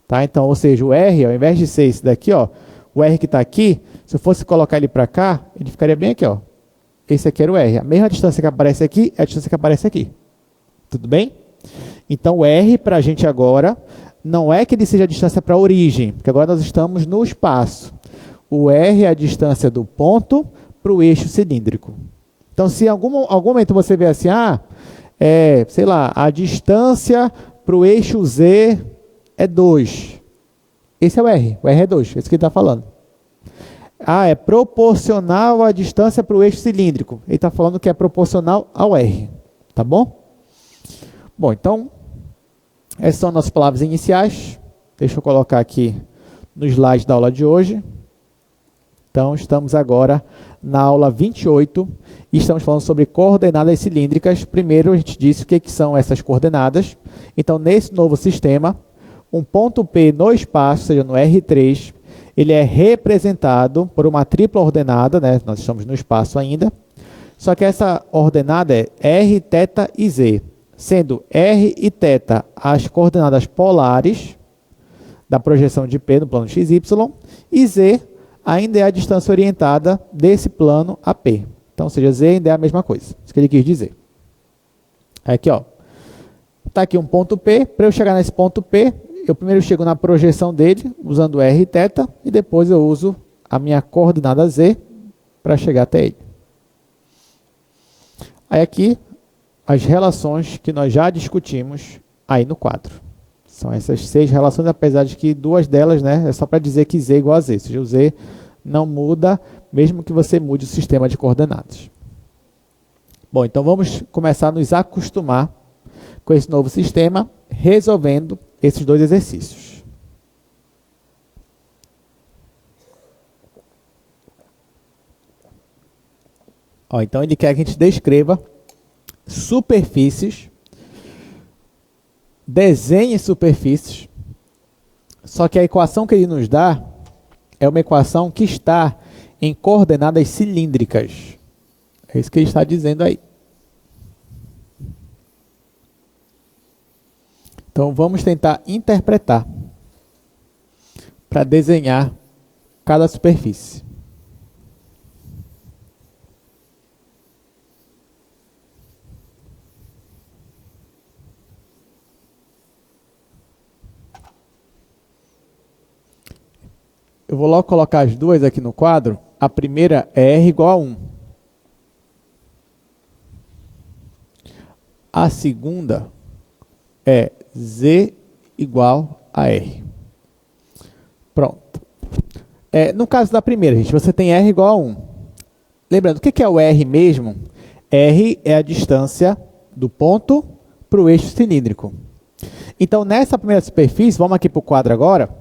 Tá? Então, ou seja, o R, ao invés de ser esse daqui, ó, o R que está aqui, se eu fosse colocar ele para cá, ele ficaria bem aqui, ó. Esse aqui era o R. A mesma distância que aparece aqui é a distância que aparece aqui. Tudo bem? Então, o R para a gente agora não é que ele seja a distância para a origem, porque agora nós estamos no espaço. O R é a distância do ponto para o eixo cilíndrico. Então, se em algum momento você vê assim, sei lá, a distância para o eixo Z é 2. Esse é o R é 2, esse que ele está falando. É proporcional à distância para o eixo cilíndrico. Ele está falando que é proporcional ao R. Tá bom? Bom, então, essas são nossas palavras iniciais. Deixa eu colocar aqui no slide da aula de hoje. Então, estamos agora na aula 28 e estamos falando sobre coordenadas cilíndricas. Primeiro, a gente disse o que são essas coordenadas. Então, nesse novo sistema, um ponto P no espaço, ou seja, no R3, ele é representado por uma tripla ordenada, né? Nós estamos no espaço ainda, só que essa ordenada é R, θ e Z, sendo R e θ as coordenadas polares da projeção de P no plano XY, e Z ainda é a distância orientada desse plano a P. Então, ou seja, Z ainda é a mesma coisa, isso que ele quis dizer. Aqui, ó, está aqui um ponto P, para eu chegar nesse ponto P, eu primeiro chego na projeção dele, usando R e θ, e depois eu uso a minha coordenada Z para chegar até ele. Aí aqui, as relações que nós já discutimos aí no quadro. São essas 6 relações, apesar de que 2 delas, né, é só para dizer que Z é igual a Z. Ou seja, o Z não muda, mesmo que você mude o sistema de coordenadas. Bom, então vamos começar a nos acostumar com esse novo sistema, resolvendo esses 2 exercícios. Ó, então ele quer que a gente descreva superfícies, desenhe superfícies, só que a equação que ele nos dá é uma equação que está em coordenadas cilíndricas. É isso que ele está dizendo aí. Então vamos tentar interpretar para desenhar cada superfície. Eu vou logo colocar as duas aqui no quadro. A primeira é R igual a 1. A segunda é Z igual a R. Pronto. No caso da primeira, gente, você tem R igual a 1. Lembrando, o que é o R mesmo? R é a distância do ponto para o eixo cilíndrico. Então, nessa primeira superfície, vamos aqui para o quadro agora,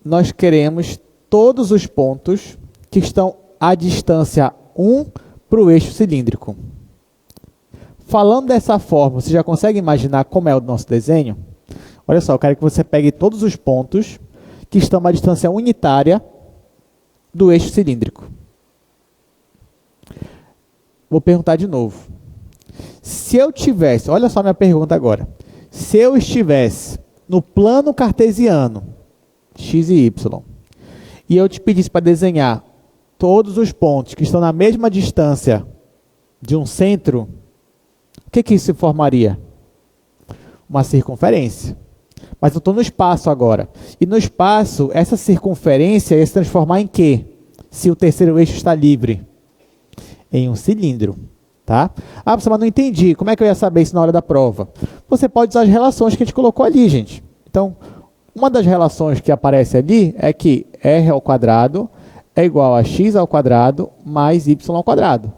nós queremos todos os pontos que estão à distância 1 para o eixo cilíndrico. Falando dessa forma, você já consegue imaginar como é o nosso desenho? Olha só, eu quero que você pegue todos os pontos que estão à distância unitária do eixo cilíndrico. Vou perguntar de novo. Se eu tivesse, olha só a minha pergunta agora. Se eu estivesse no plano cartesiano, x e y, e eu te pedisse para desenhar todos os pontos que estão na mesma distância de um centro, o que isso formaria? Uma circunferência. Mas eu estou no espaço agora. E no espaço, essa circunferência ia se transformar em quê? Se o terceiro eixo está livre? Em um cilindro. Tá? Ah, mas não entendi. Como é que eu ia saber isso na hora da prova? Você pode usar as relações que a gente colocou ali, gente. Então, uma das relações que aparece ali é que r ao quadrado é igual a x ao quadrado mais y ao quadrado.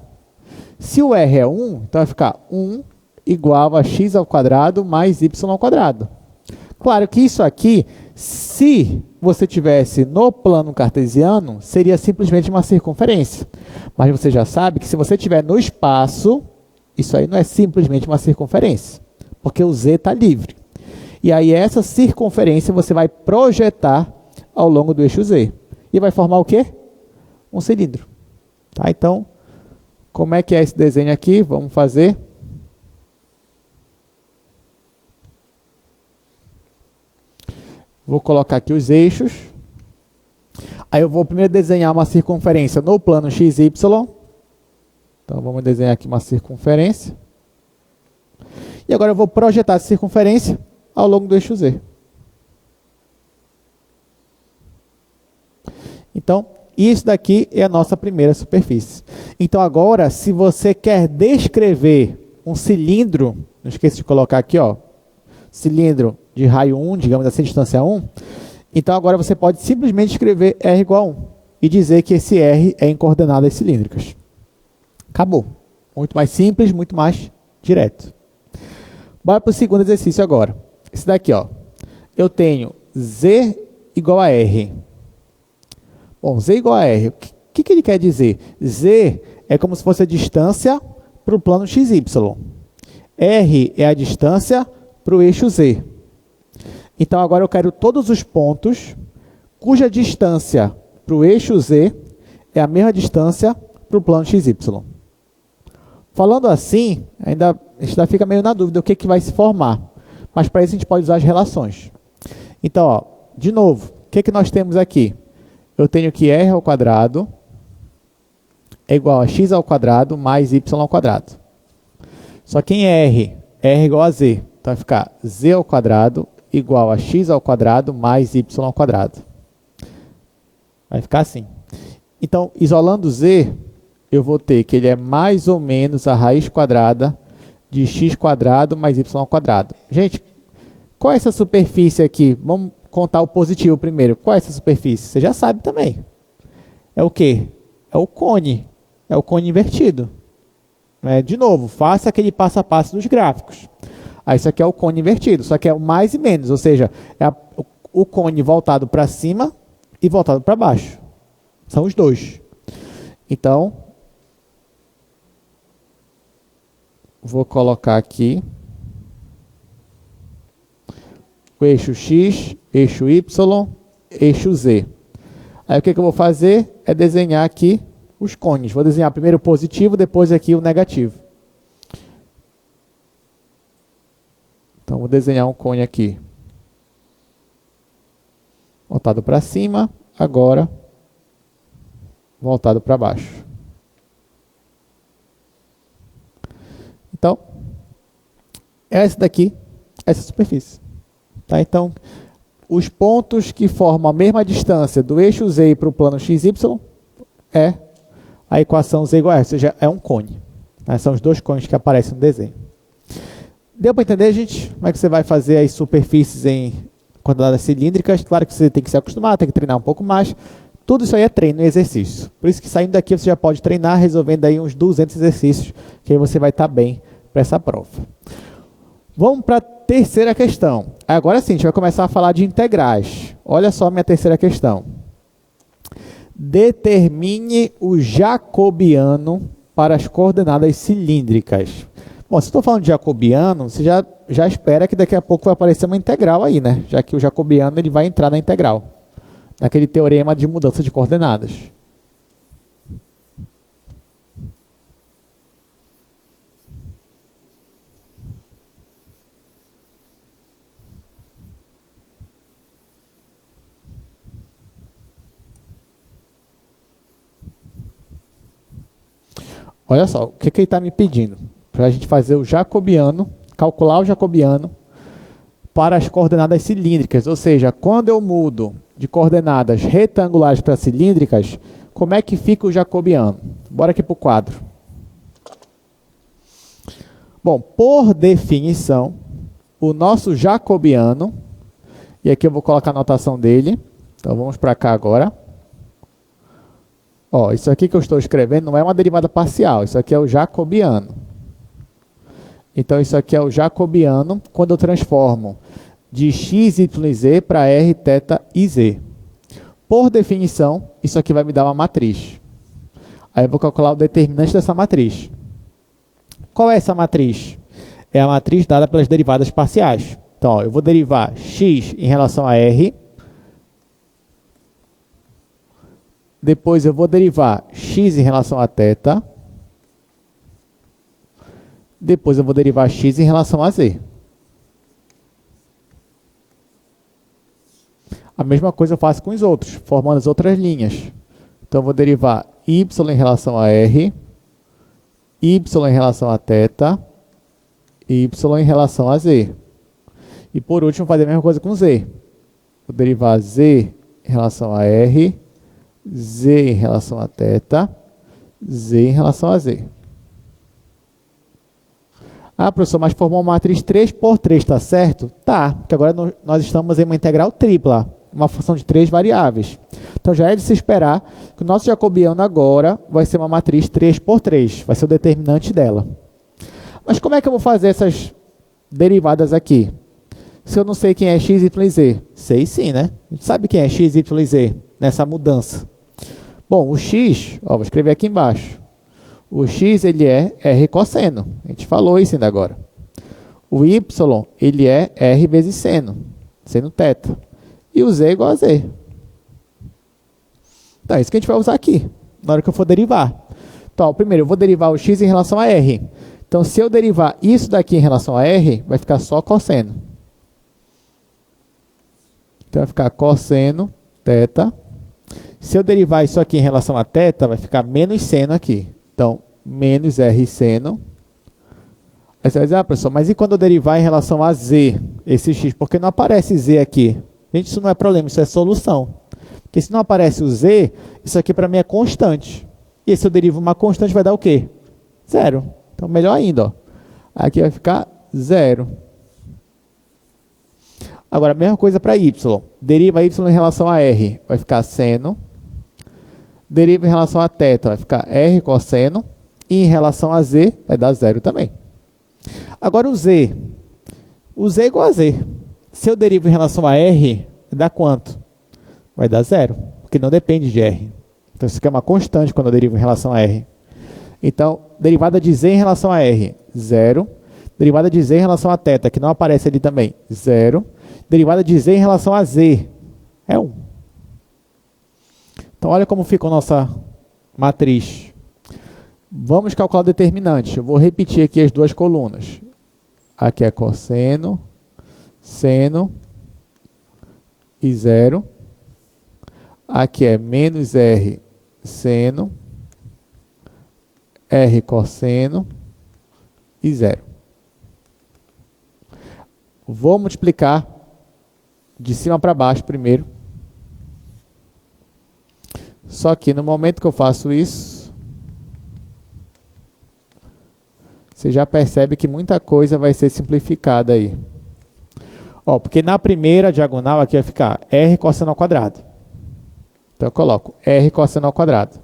Se o r é 1, então vai ficar 1 igual a x ao quadrado mais y ao quadrado. Claro que isso aqui, se você tivesse no plano cartesiano, seria simplesmente uma circunferência. Mas você já sabe que se você estiver no espaço, isso aí não é simplesmente uma circunferência, porque o z está livre. E aí essa circunferência você vai projetar ao longo do eixo Z. E vai formar o quê? Um cilindro. Tá? Então, como é que é esse desenho aqui? Vamos fazer. Vou colocar aqui os eixos. Aí eu vou primeiro desenhar uma circunferência no plano XY. Então, vamos desenhar aqui uma circunferência. E agora eu vou projetar essa circunferência ao longo do eixo Z. Então, isso daqui é a nossa primeira superfície. Então, agora, se você quer descrever um cilindro, não esqueça de colocar aqui, ó, cilindro de raio 1, digamos assim, distância 1, então agora você pode simplesmente escrever R igual a 1 e dizer que esse R é em coordenadas cilíndricas. Acabou. Muito mais simples, muito mais direto. Bora para o segundo exercício agora. Esse daqui, ó. Eu tenho Z igual a R. Bom, Z igual a R. O que ele quer dizer? Z é como se fosse a distância para o plano XY. R é a distância para o eixo Z. Então agora eu quero todos os pontos cuja distância para o eixo Z é a mesma distância para o plano XY. Falando assim, a gente ainda fica meio na dúvida do que vai se formar. Mas para isso a gente pode usar as relações. Então, ó, de novo, o que nós temos aqui? Eu tenho que r ao quadrado é igual a x ao quadrado mais y ao quadrado. Só que em r é igual a z. Então vai ficar z ao quadrado igual a x ao quadrado mais y ao quadrado. Vai ficar assim. Então, isolando z, eu vou ter que ele é mais ou menos a raiz quadrada de x quadrado mais y ao quadrado. Gente, qual é essa superfície aqui? Vamos contar o positivo primeiro. Qual é essa superfície? Você já sabe também. É o quê? É o cone. É o cone invertido. De novo, faça aquele passo a passo dos gráficos. Aí isso aqui é o cone invertido, só que é o mais e menos, ou seja, é o cone voltado para cima e voltado para baixo. São os dois. Então, vou colocar aqui o eixo X, eixo Y, eixo Z. Aí o que eu vou fazer é desenhar aqui os cones. Vou desenhar primeiro o positivo, depois aqui o negativo. Então, vou desenhar um cone aqui voltado para cima, agora voltado para baixo. Então, essa daqui, essa superfície. Tá? Então, os pontos que formam a mesma distância do eixo Z para o plano XY é a equação Z igual a essa, ou seja, é um cone. Tá? São os dois cones que aparecem no desenho. Deu para entender, gente? Como é que você vai fazer as superfícies em quadradas cilíndricas? Claro que você tem que se acostumar, tem que treinar um pouco mais. Tudo isso aí é treino e exercício. Por isso que saindo daqui você já pode treinar, resolvendo aí uns 200 exercícios, que aí você vai estar bem para essa prova. Vamos para a terceira questão. Agora sim, a gente vai começar a falar de integrais. Olha só a minha terceira questão. Determine o jacobiano para as coordenadas cilíndricas. Bom, se eu estou falando de jacobiano, você já espera que daqui a pouco vai aparecer uma integral aí, né? Já que o jacobiano ele vai entrar na integral, naquele teorema de mudança de coordenadas. Olha só, o que ele está me pedindo? Para a gente fazer o jacobiano, calcular o jacobiano para as coordenadas cilíndricas. Ou seja, quando eu mudo de coordenadas retangulares para cilíndricas, como é que fica o jacobiano? Bora aqui para o quadro. Bom, por definição, o nosso jacobiano, e aqui eu vou colocar a notação dele, então vamos para cá agora. Ó, isso aqui que eu estou escrevendo não é uma derivada parcial, isso aqui é o jacobiano. Então, isso aqui é o jacobiano quando eu transformo de x, y e z para r, θ e z. Por definição, isso aqui vai me dar uma matriz. Aí eu vou calcular o determinante dessa matriz. Qual é essa matriz? É a matriz dada pelas derivadas parciais. Então, ó, eu vou derivar x em relação a r. Depois eu vou derivar x em relação a θ. Depois eu vou derivar x em relação a z. A mesma coisa eu faço com os outros, formando as outras linhas. Então eu vou derivar y em relação a r, y em relação a θ, y em relação a z. E por último, fazer a mesma coisa com z. Vou derivar z em relação a r, z em relação a θ, z em relação a z. Ah, professor, mas formou uma matriz 3 por 3, tá certo? Tá, porque agora nós estamos em uma integral tripla, uma função de 3 variáveis. Então já é de se esperar que o nosso jacobiano agora vai ser uma matriz 3 por 3, vai ser o determinante dela. Mas como é que eu vou fazer essas derivadas aqui? Se eu não sei quem é x, y e z? Sei sim, né? A gente sabe quem é x, y e z nessa mudança. Bom, o x, ó, vou escrever aqui embaixo. O x, ele é r cosseno. A gente falou isso ainda agora. O y, ele é r vezes seno. seno θ. E o z é igual a z. Então, é isso que a gente vai usar aqui, na hora que eu for derivar. Então, primeiro, eu vou derivar o x em relação a r. Então, se eu derivar isso daqui em relação a r, vai ficar só cosseno. Então, vai ficar cosseno θ. Se eu derivar isso aqui em relação a θ, vai ficar menos seno aqui. Então, menos r seno. Aí você vai dizer, ah, professor, mas e quando eu derivar em relação a z, esse x? Porque não aparece z aqui? Gente, isso não é problema, isso é solução. Porque se não aparece o z, isso aqui para mim é constante. E se eu derivo uma constante, vai dar o quê? Zero. Então, melhor ainda, ó. Aqui vai ficar zero. Agora, a mesma coisa para y. Deriva y em relação a r, vai ficar seno. Deriva em relação a θ, vai ficar r cosseno. E em relação a z, vai dar zero também. Agora, o z. O z é igual a z. Se eu derivo em relação a r, vai dar quanto? Vai dar zero, porque não depende de r. Então, isso aqui é uma constante quando eu derivo em relação a r. Então, derivada de z em relação a r, zero. Derivada de z em relação a θ, que não aparece ali também, zero. Derivada de z em relação a z, é 1. Então, olha como ficou a nossa matriz. Vamos calcular o determinante. Eu vou repetir aqui as duas colunas. Aqui é cosseno, seno e zero. Aqui é menos r seno, r cosseno e zero. Vou multiplicar de cima para baixo primeiro. Só que no momento que eu faço isso, você já percebe que muita coisa vai ser simplificada aí. Ó, porque na primeira diagonal aqui vai ficar r cosseno ao quadrado. Então eu coloco r cosseno ao quadrado.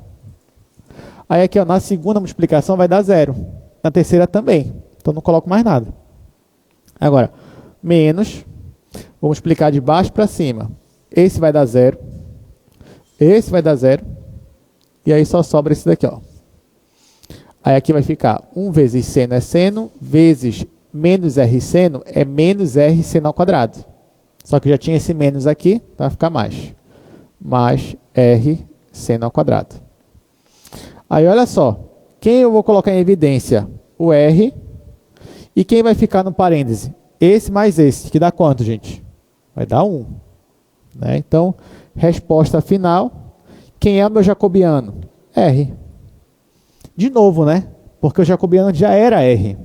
Aí aqui, ó, na segunda multiplicação vai dar zero. Na terceira também. Então não coloco mais nada. Agora, menos, vou multiplicar de baixo para cima. Esse vai dar zero. Esse vai dar zero. E aí só sobra esse daqui, ó. Aí aqui vai ficar 1 vezes seno é seno, vezes menos r seno é menos r seno ao quadrado. Só que já tinha esse menos aqui, então vai ficar mais. Mais r seno ao quadrado. Aí olha só, quem eu vou colocar em evidência? O r. E quem vai ficar no parêntese? Esse mais esse, que dá quanto, gente? Vai dar 1. Né? Então, resposta final. Quem é o meu jacobiano? R. De novo, né? Porque o jacobiano já era R.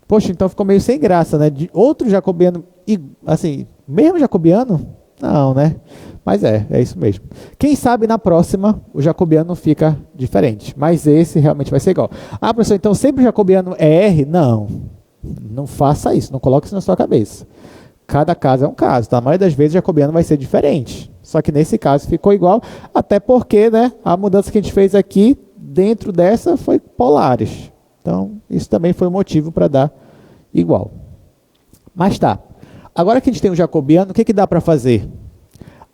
Poxa, então ficou meio sem graça, né? De outro jacobiano, assim, mesmo jacobiano? Não, né? Mas é isso mesmo. Quem sabe na próxima o jacobiano fica diferente. Mas esse realmente vai ser igual. Ah, professor, então sempre o jacobiano é R? Não. Não faça isso, não coloque isso na sua cabeça. Cada caso é um caso. Tá? A maioria das vezes o jacobiano vai ser diferente. Só que nesse caso ficou igual, até porque, né, a mudança que a gente fez aqui, dentro dessa, foi polares. Então, isso também foi um motivo para dar igual. Mas tá. Agora que a gente tem o jacobiano, o que dá para fazer?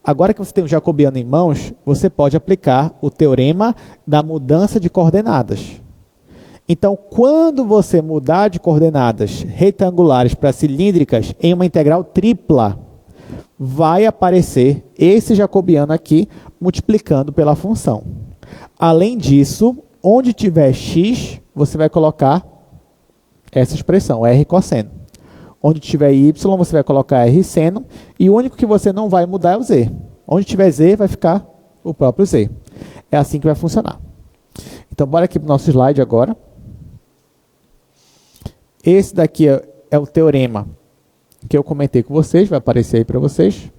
Agora que você tem o jacobiano em mãos, você pode aplicar o teorema da mudança de coordenadas. Então, quando você mudar de coordenadas retangulares para cilíndricas em uma integral tripla, vai aparecer esse jacobiano aqui multiplicando pela função. Além disso, onde tiver x, você vai colocar essa expressão, r cosseno. Onde tiver y, você vai colocar r seno. E o único que você não vai mudar é o z. Onde tiver z, vai ficar o próprio z. É assim que vai funcionar. Então, bora aqui para o nosso slide agora. Esse daqui é o teorema que eu comentei com vocês, vai aparecer aí para vocês.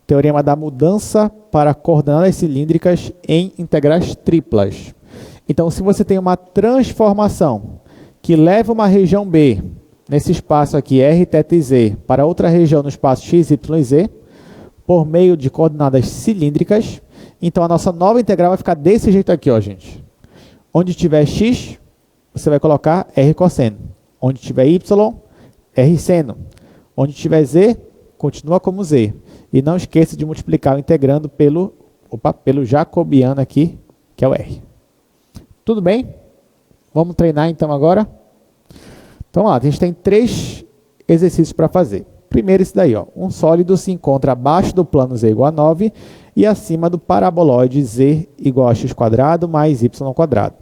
Teorema da mudança para coordenadas cilíndricas em integrais triplas. Então, se você tem uma transformação que leva uma região B, nesse espaço aqui, r, θ e z, para outra região no espaço x, y e z, por meio de coordenadas cilíndricas, então a nossa nova integral vai ficar desse jeito aqui, ó, gente. Onde tiver x, você vai colocar r cosseno. Onde tiver y, r seno. Onde tiver z, continua como z. E não esqueça de multiplicar integrando pelo jacobiano aqui, que é o r. Tudo bem? Vamos treinar então agora? Então, ó, a gente tem 3 exercícios para fazer. Primeiro esse daí, ó. Um sólido se encontra abaixo do plano z igual a 9 e acima do paraboloide z igual a x² mais y².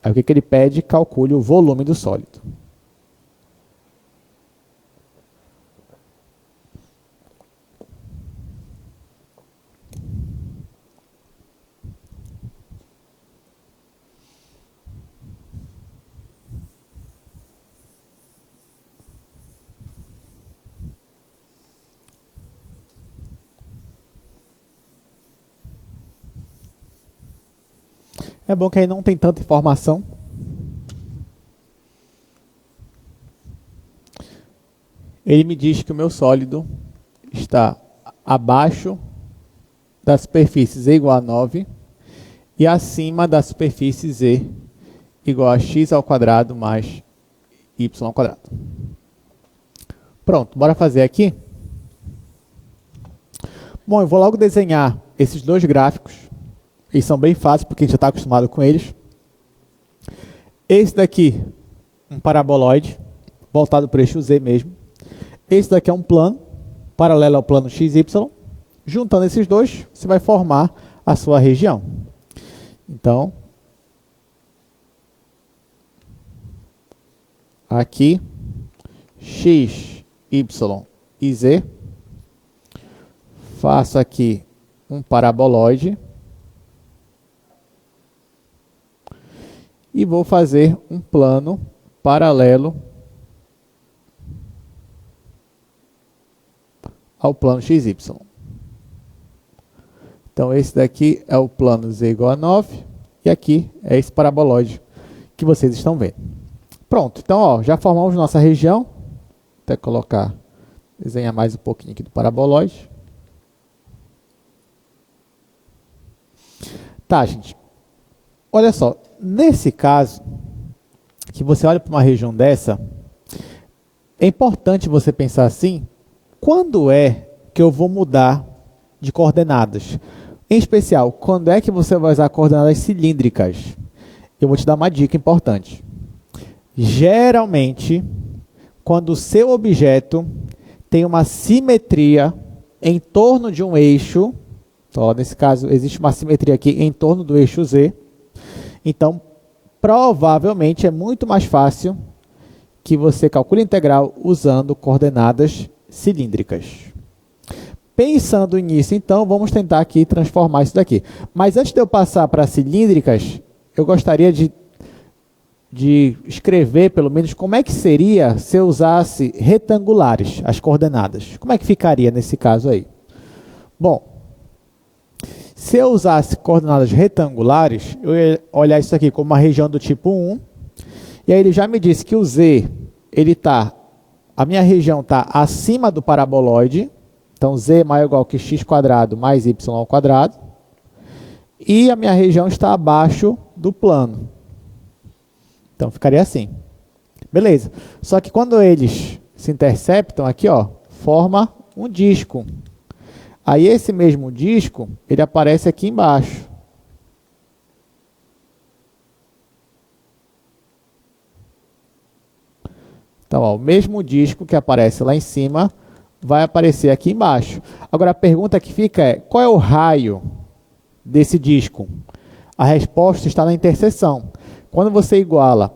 Aí o que ele pede? Calcule o volume do sólido. É bom que aí não tem tanta informação. Ele me diz que o meu sólido está abaixo da superfície z igual a 9 e acima da superfície z igual a x² mais y². Pronto, bora fazer aqui? Bom, eu vou logo desenhar esses dois gráficos. Eles são bem fáceis, porque a gente já está acostumado com eles. Esse daqui, um paraboloide, voltado para o eixo Z mesmo. Esse daqui é um plano, paralelo ao plano XY. Juntando esses dois, você vai formar a sua região. Então, aqui, X, Y e Z. Faço aqui um paraboloide. E vou fazer um plano paralelo ao plano XY. Então, esse daqui é o plano Z igual a 9. E aqui é esse paraboloide que vocês estão vendo. Pronto. Então, ó, já formamos nossa região. Vou até colocar, desenhar mais um pouquinho aqui do paraboloide. Tá, gente. Olha só. Nesse caso, que você olha para uma região dessa, é importante você pensar assim, quando é que eu vou mudar de coordenadas? Em especial, quando é que você vai usar coordenadas cilíndricas? Eu vou te dar uma dica importante. Geralmente, quando o seu objeto tem uma simetria em torno de um eixo, então, nesse caso, existe uma simetria aqui em torno do eixo Z, então, provavelmente é muito mais fácil que você calcule a integral usando coordenadas cilíndricas. Pensando nisso, então, vamos tentar aqui transformar isso daqui. Mas antes de eu passar para cilíndricas, eu gostaria de escrever, pelo menos, como é que seria se eu usasse retangulares, as coordenadas. Como é que ficaria nesse caso aí? Bom, se eu usasse coordenadas retangulares, eu ia olhar isso aqui como uma região do tipo 1. E aí ele já me disse que o Z, a minha região está acima do paraboloide. Então, Z é maior ou igual que x² mais y². E a minha região está abaixo do plano. Então, ficaria assim. Beleza. Só que quando eles se interceptam aqui, ó, forma um disco. Aí esse mesmo disco, ele aparece aqui embaixo. Então, ó, o mesmo disco que aparece lá em cima vai aparecer aqui embaixo. Agora, a pergunta que fica é, qual é o raio desse disco? A resposta está na interseção. Quando você iguala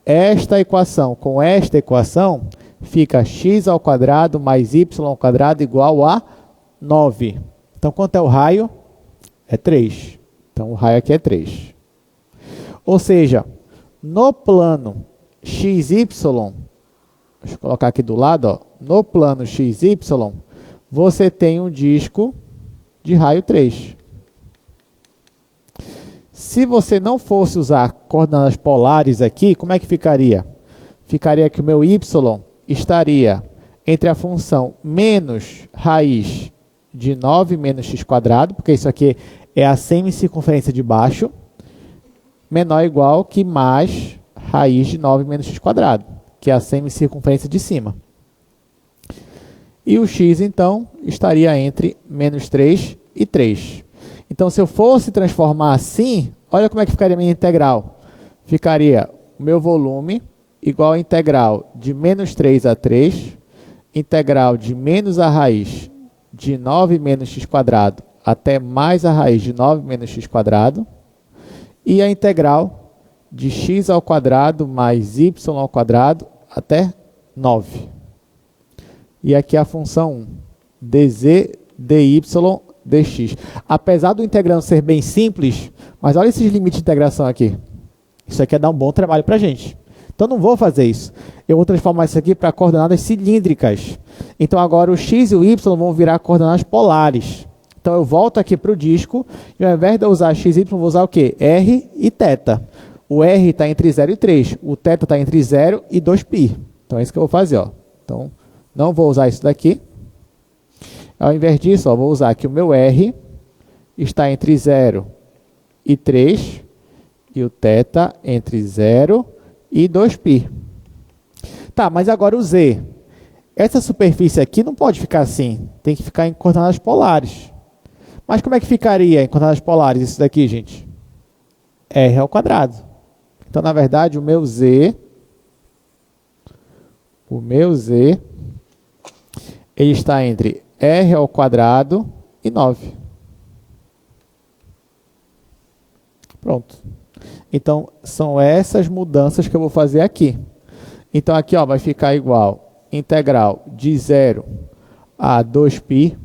esta equação com esta equação, fica x² mais y² igual a 9. Então, quanto é o raio? É 3. Então, o raio aqui é 3. Ou seja, no plano XY, deixa eu colocar aqui do lado, ó, no plano XY, você tem um disco de raio 3. Se você não fosse usar coordenadas polares aqui, como é que ficaria? Ficaria que o meu y estaria entre a função menos raiz de 9 menos x², porque isso aqui é a semicircunferência de baixo, menor ou igual que mais raiz de 9 menos x², que é a semicircunferência de cima. E o x, então, estaria entre menos 3 e 3. Então, se eu fosse transformar assim, olha como é que ficaria a minha integral. Ficaria o meu volume igual a integral de menos 3 a 3 integral de menos a raiz de 9 menos x quadrado até mais a raiz de 9 menos x quadrado, e a integral de x ao quadrado mais y ao quadrado até 9. E aqui a função 1, dz, dy, dx. Apesar do integrando ser bem simples, mas olha esses limites de integração aqui. Isso aqui é dar um bom trabalho para a gente. Então não vou fazer isso. Eu vou transformar isso aqui para coordenadas cilíndricas. Então agora o x e o y vão virar coordenadas polares. Então eu volto aqui para o disco e ao invés de eu usar x e y, vou usar o quê? R e θ. O R está entre 0 e 3. O θ está entre 0 e 2π. Então é isso que eu vou fazer. Ó. Então não vou usar isso daqui. Ao invés disso, ó, vou usar aqui o meu R. Está entre 0 e 3. E o θ entre 0 e 2π. Tá, mas agora o z. Essa superfície aqui não pode ficar assim. Tem que ficar em coordenadas polares. Mas como é que ficaria em coordenadas polares isso daqui, gente? R ao quadrado. Então, na verdade, o meu z, ele está entre R ao quadrado e 9. Pronto. Então, são essas mudanças que eu vou fazer aqui. Então, aqui ó, vai ficar igual integral de 0 a 2π,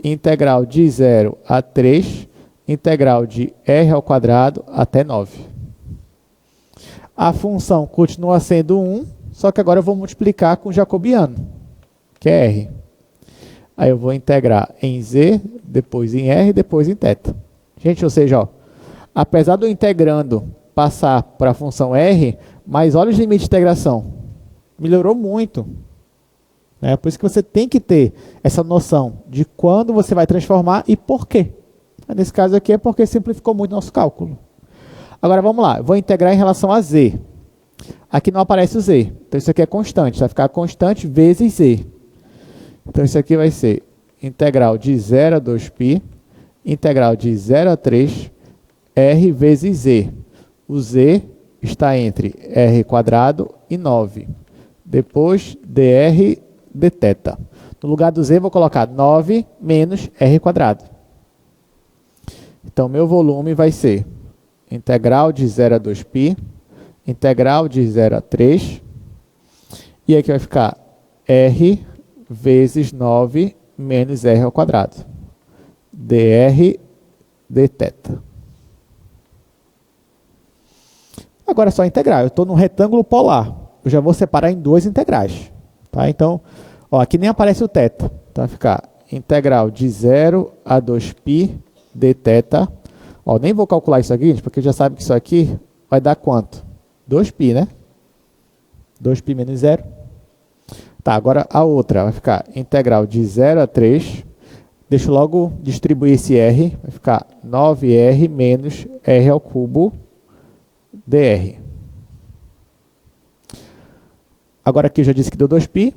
integral de 0 a 3, integral de r ao quadrado até 9. A função continua sendo 1, só que agora eu vou multiplicar com o jacobiano, que é r. Aí eu vou integrar em z, depois em r, depois em θ. Gente, ou seja, ó, apesar do integrando passar para a função r, mas olha os limites de integração. Melhorou muito. Por isso que você tem que ter essa noção de quando você vai transformar e por quê. Nesse caso aqui é porque simplificou muito nosso cálculo. Agora vamos lá, eu vou integrar em relação a z. Aqui não aparece o z, então isso aqui é constante, vai ficar constante vezes z. Então isso aqui vai ser integral de 0 a 2π, integral de 0 a 3, r vezes z. O z está entre r quadrado e 9. Depois dr dθ. No lugar do z, vou colocar 9 menos r quadrado. Então, meu volume vai ser integral de 0 a 2π, integral de 0 a 3, e aqui vai ficar r vezes 9 menos r ao quadrado. dr dθ. Agora é só integrar. Eu estou no retângulo polar. Eu já vou separar em duas integrais. Tá? Então, ó, aqui nem aparece o θ. Então, vai ficar integral de 0 a 2π dθ. Ó, nem vou calcular isso aqui, gente, porque já sabe que isso aqui vai dar quanto? 2π, né? 2π menos 0. Tá, agora a outra vai ficar integral de 0 a 3. Deixa eu logo distribuir esse r. Vai ficar 9r menos r ao cubo dr. Agora aqui eu já disse que deu 2π.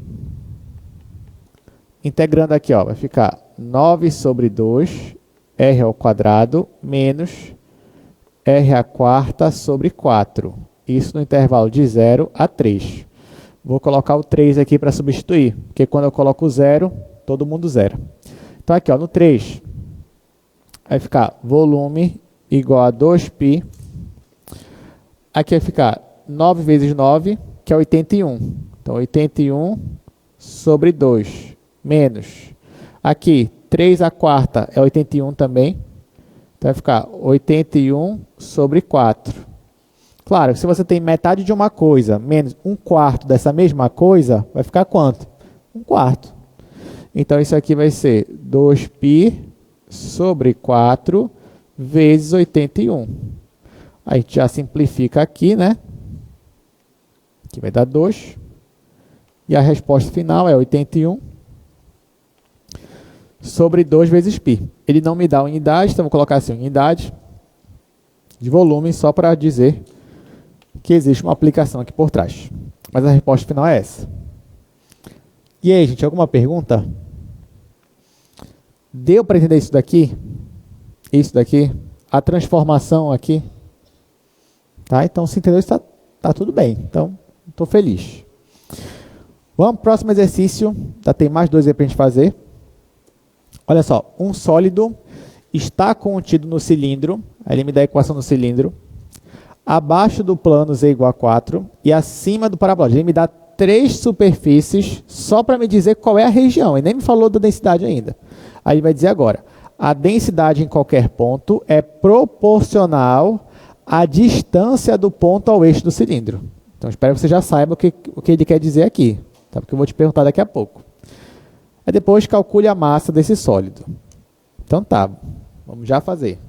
Integrando aqui, ó, vai ficar 9 sobre 2, r ao quadrado, menos r à quarta sobre 4. Isso no intervalo de 0 a 3. Vou colocar o 3 aqui para substituir, porque quando eu coloco o 0, todo mundo zera. Então aqui, ó, no 3, vai ficar volume igual a 2π. Aqui vai ficar 9 vezes 9, que é 81. Então, 81 sobre 2, menos. Aqui, 3 à quarta é 81 também. Então, vai ficar 81 sobre 4. Claro, se você tem metade de uma coisa, menos 1/4 dessa mesma coisa, vai ficar quanto? 1/4. Então, isso aqui vai ser 2π sobre 4 vezes 81. A gente já simplifica aqui, né? Aqui vai dar 2. E a resposta final é 81 sobre 2 vezes π. Ele não me dá unidade, então vou colocar assim, unidade de volume, só para dizer que existe uma aplicação aqui por trás. Mas a resposta final é essa. E aí, gente, alguma pergunta? Deu para entender isso daqui? Isso daqui? A transformação aqui? Tá? Então, se entendeu, está tudo bem. Então, estou feliz. Vamos para o próximo exercício. Já tem mais 2 aí para a gente fazer. Olha só, um sólido está contido no cilindro, aí ele me dá a equação do cilindro, abaixo do plano z igual a 4 e acima do parabólico. Ele me dá 3 superfícies só para me dizer qual é a região. Ele nem me falou da densidade ainda. Aí ele vai dizer agora, a densidade em qualquer ponto é proporcional à distância do ponto ao eixo do cilindro. Então, espero que você já saiba o que ele quer dizer aqui, tá? Porque eu vou te perguntar daqui a pouco. Aí depois calcule a massa desse sólido. Então tá, vamos já fazer.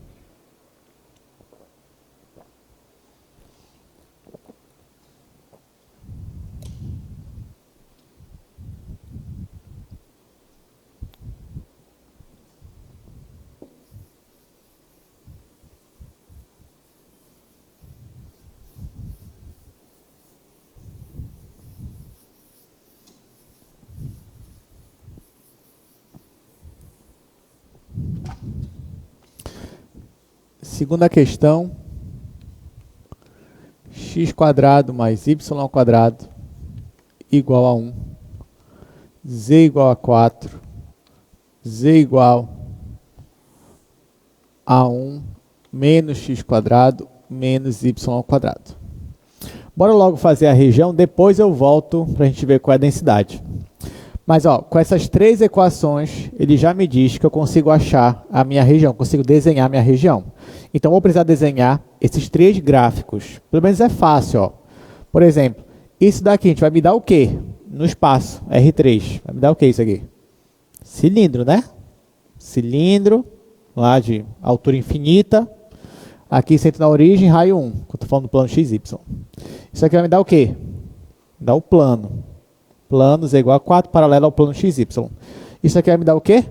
Segunda questão, x² mais y² igual a 1, z igual a 4, z igual a 1 menos x² menos y². Bora logo fazer a região, depois eu volto para a gente ver qual é a densidade. Mas ó, com essas 3 equações, ele já me diz que eu consigo achar a minha região, consigo desenhar a minha região. Então, vou precisar desenhar esses 3 gráficos. Pelo menos é fácil, ó. Por exemplo, isso daqui a gente vai me dar o quê? No espaço, R3. Vai me dar o quê isso aqui? Cilindro, né? Cilindro, lá de altura infinita. Aqui, centro na origem, raio 1. Que eu estou falando do plano XY. Isso aqui vai me dar o quê? Me dá o plano. Plano z igual a 4, paralelo ao plano XY. Isso aqui vai me dar o quê?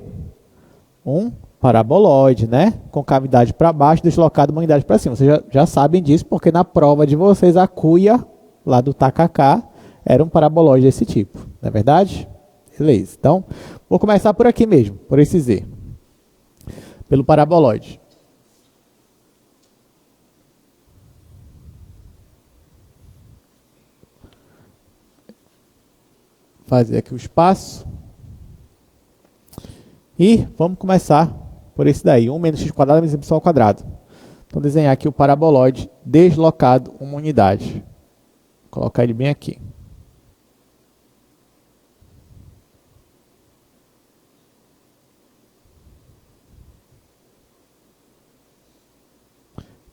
Um paraboloide, né? Com cavidade para baixo, deslocado uma unidade para cima. Vocês já sabem disso, porque na prova de vocês, a cuia, lá do tacacá, era um paraboloide desse tipo. Não é verdade? Beleza. Então, vou começar por aqui mesmo, por esse Z. Pelo paraboloide. Fazer aqui o espaço. E vamos começar por esse daí. 1 menos x² menos y². Então, desenhar aqui o paraboloide deslocado uma unidade. Vou colocar ele bem aqui.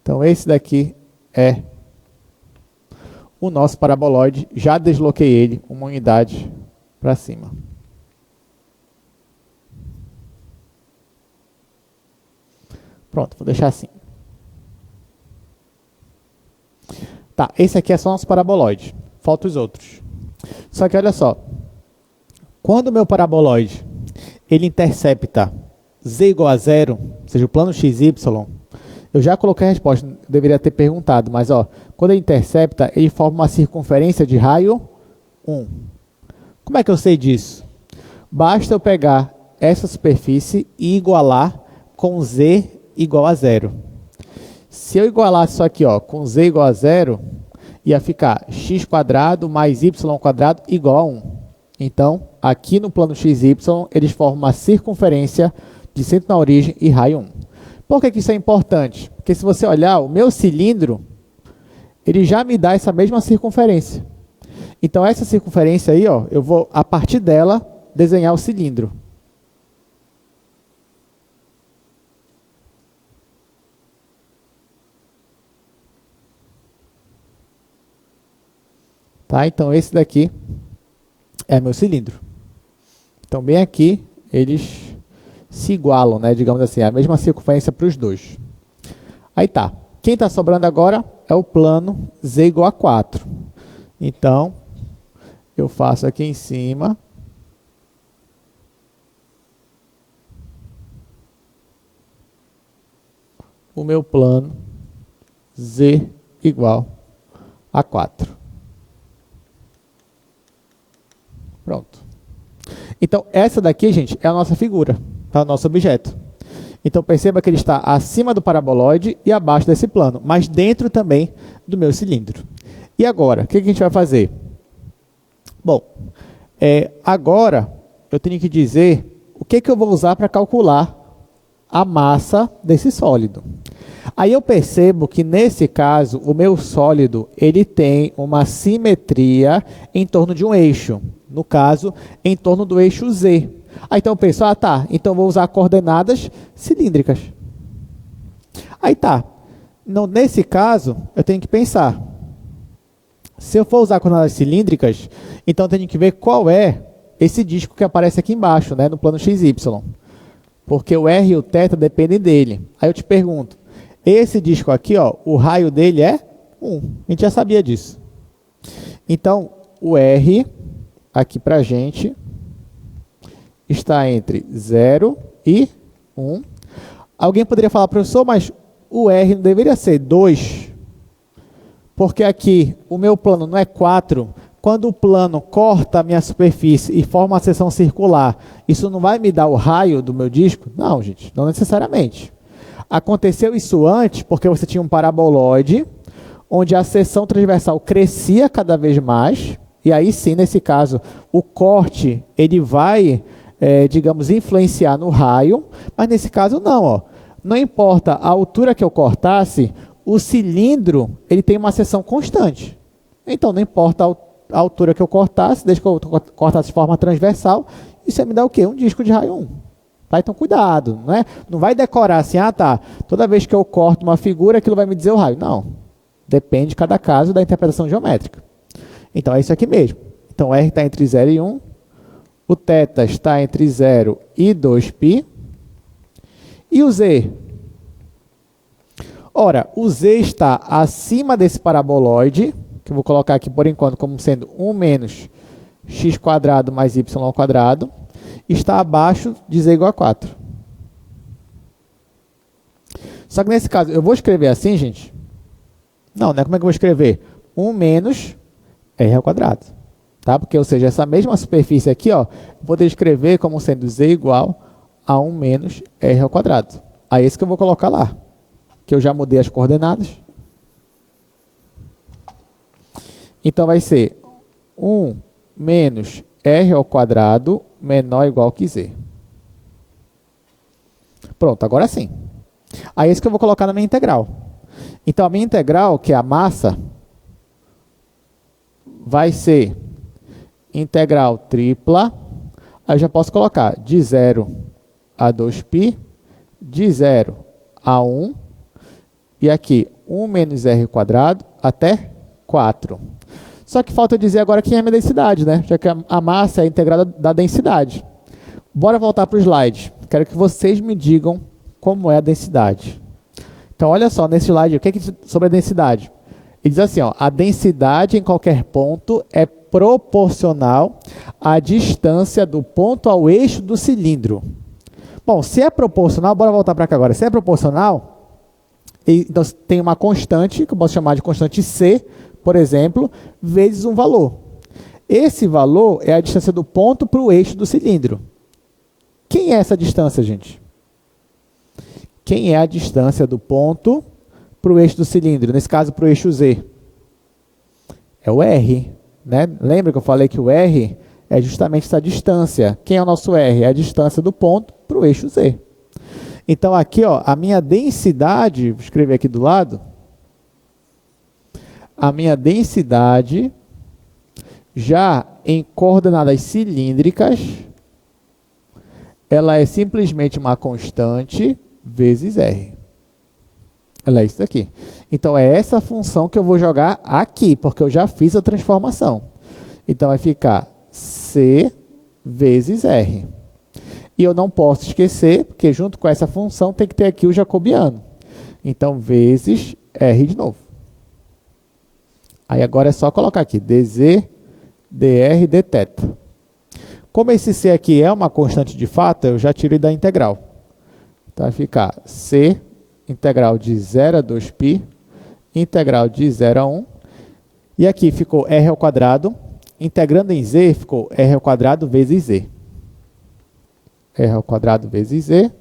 Então, esse daqui é o nosso paraboloide. Já desloquei ele uma unidade para cima. Pronto, vou deixar assim. Tá, esse aqui é só nosso paraboloide. Faltam os outros. Só que olha só. Quando o meu paraboloide ele intercepta z igual a 0, ou seja, o plano XY, eu já coloquei a resposta, eu deveria ter perguntado, mas ó, quando ele intercepta, ele forma uma circunferência de raio 1. Como é que eu sei disso? Basta eu pegar essa superfície e igualar com z igual a 0. Se eu igualar isso aqui ó, com z igual a 0, ia ficar x² mais y² igual a 1. Então, aqui no plano XY, eles formam uma circunferência de centro na origem e raio 1. Por que isso é importante? Porque se você olhar, o meu cilindro, ele já me dá essa mesma circunferência. Então, essa circunferência aí, ó, eu vou, a partir dela, desenhar o cilindro. Tá? Então, esse daqui é meu cilindro. Então, bem aqui, eles se igualam, né? Digamos assim, a mesma circunferência para os dois. Aí tá. Quem está sobrando agora é o plano z igual a 4. Então, eu faço aqui em cima. O meu plano z igual a 4. Pronto. Então, essa daqui, gente, é a nossa figura, tá? O nosso objeto. Então, perceba que ele está acima do paraboloide e abaixo desse plano, mas dentro também do meu cilindro. E agora, o que a gente vai fazer? Bom, Agora, eu tenho que dizer o que eu vou usar para calcular a massa desse sólido. Aí eu percebo que, nesse caso, o meu sólido ele tem uma simetria em torno de um eixo. No caso, em torno do eixo Z. Aí então eu penso, então eu vou usar coordenadas cilíndricas. Aí tá. Não, nesse caso, eu tenho que pensar. Se eu for usar coordenadas cilíndricas, então eu tenho que ver qual é esse disco que aparece aqui embaixo, né, no plano XY. Porque o R e o θ dependem dele. Aí eu te pergunto, esse disco aqui, ó, o raio dele é 1. A gente já sabia disso. Então, o R, aqui pra gente, está entre 0 e 1. Alguém poderia falar, professor, mas o R não deveria ser 2? Porque aqui o meu plano não é 4. Quando o plano corta a minha superfície e forma uma seção circular, isso não vai me dar o raio do meu disco? Não, gente, não necessariamente. Aconteceu isso antes porque você tinha um paraboloide, onde a seção transversal crescia cada vez mais, e aí sim, nesse caso, o corte ele vai, digamos, influenciar no raio, mas nesse caso não, ó. Não importa a altura que eu cortasse, o cilindro ele tem uma seção constante. Então, não importa a altura que eu cortasse, desde que eu cortasse de forma transversal, isso ia me dar o quê? Um disco de raio 1. Tá? Então, cuidado, né? Não vai decorar assim, toda vez que eu corto uma figura, aquilo vai me dizer o raio. Não. Depende de cada caso da interpretação geométrica. Então, é isso aqui mesmo. Então, R está entre 0 e 1. O θ está entre 0 e 2π. E o Z? Ora, o Z está acima desse paraboloide, que eu vou colocar aqui por enquanto como sendo 1 menos x² mais y², está abaixo de z igual a 4. Só que nesse caso, eu vou escrever assim, gente? Não, né? Como é que eu vou escrever? 1 menos r². Tá? Porque, ou seja, essa mesma superfície aqui, ó, eu poderia escrever como sendo z igual a 1 menos r². Aí é esse que eu vou colocar lá. Que eu já mudei as coordenadas. Então, vai ser 1 menos r² menor ou igual que z. Pronto, agora sim. Aí é isso que eu vou colocar na minha integral. Então, a minha integral, que é a massa, vai ser integral tripla. Aí eu já posso colocar de 0 a 2π, de 0 a 1, e aqui 1 menos r² até 4. Só que falta dizer agora quem é a minha densidade, né? Já que a massa é a integrada da densidade. Bora voltar para o slide. Quero que vocês me digam como é a densidade. Então, olha só, nesse slide, o que é sobre a densidade? Ele diz assim, ó, a densidade em qualquer ponto é proporcional à distância do ponto ao eixo do cilindro. Bom, se é proporcional, bora voltar para cá agora. Se é proporcional, então tem uma constante, que eu posso chamar de constante C, por exemplo, vezes um valor. Esse valor é a distância do ponto para o eixo do cilindro. Quem é essa distância, gente? Quem é a distância do ponto para o eixo do cilindro? Nesse caso, para o eixo Z. É o R. Né? Lembra que eu falei que o R é justamente essa distância. Quem é o nosso R? É a distância do ponto para o eixo Z. Então, aqui, ó, a minha densidade, vou escrever aqui do lado, a minha densidade, já em coordenadas cilíndricas, ela é simplesmente uma constante vezes R. Ela é isso aqui. Então, é essa função que eu vou jogar aqui, porque eu já fiz a transformação. Então, vai ficar C vezes R. E eu não posso esquecer, porque junto com essa função tem que ter aqui o jacobiano. Então, vezes R de novo. Aí agora é só colocar aqui dz, dr, dθ. Como esse C aqui é uma constante de fato, eu já tiro da integral. Então, vai ficar C integral de 0 a 2π, integral de 0 a 1. E aqui ficou r². Integrando em z, ficou r² vezes z. r² vezes z.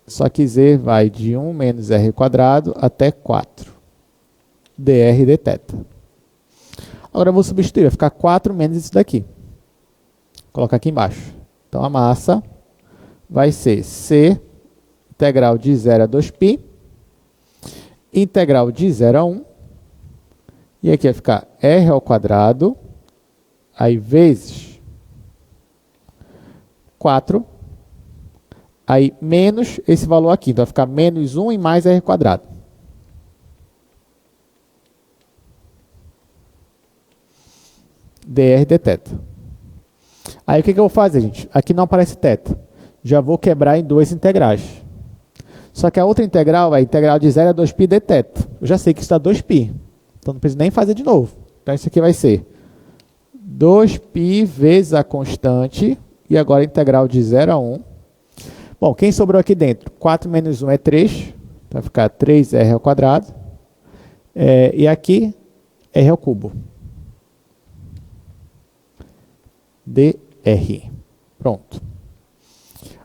Só que z vai de 1 menos r² até 4. dr dθ. Agora eu vou substituir, vai ficar 4 menos isso daqui. colocar aqui embaixo. Então, a massa vai ser C, integral de 0 a 2π, integral de 0 a 1, e aqui vai ficar R ao quadrado, aí vezes 4, aí menos esse valor aqui, então vai ficar menos 1 e mais R quadrado. dr dθ. Aí o que eu vou fazer, gente? Aqui não aparece θ. Já vou quebrar em duas integrais. Só que a outra integral é a integral de 0 a 2π dθ. Eu já sei que isso dá 2π. Então não preciso nem fazer de novo. Então isso aqui vai ser 2π vezes a constante. E agora a integral de 0 a 1. Bom, quem sobrou aqui dentro? 4 menos 1 é 3. Vai ficar 3r ao quadrado. E aqui, r ao cubo. dr. Pronto.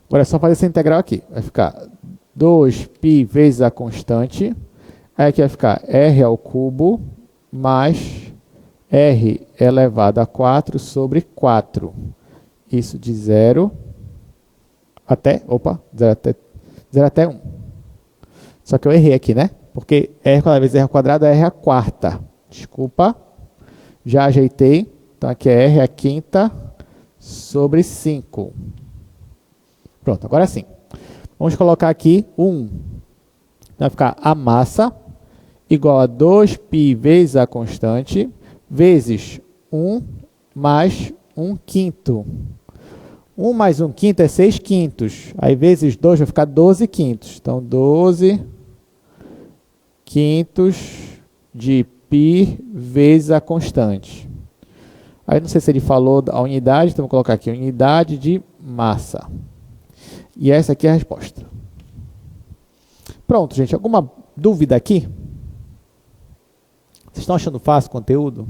Agora é só fazer essa integral aqui. Vai ficar 2π vezes a constante. Aí aqui vai ficar r ao cubo mais r elevado a 4 sobre 4. Isso de 0 até 0 até 1. Só que eu errei aqui, né? Porque r quadrado vezes r ao quadrado é r à quarta. Desculpa. Já ajeitei. Então aqui é r à quinta sobre 5. Pronto, agora sim. Vamos colocar aqui 1. Vai ficar a massa igual a 2π vezes a constante vezes 1 mais 1 quinto. 1 mais 1 quinto é 6 quintos. Aí vezes 2 vai ficar 12 quintos. Então 12 quintos de π vezes a constante. Aí não sei se ele falou a unidade, então vou colocar aqui unidade de massa. E essa aqui é a resposta. Pronto, gente. Alguma dúvida aqui? Vocês estão achando fácil o conteúdo?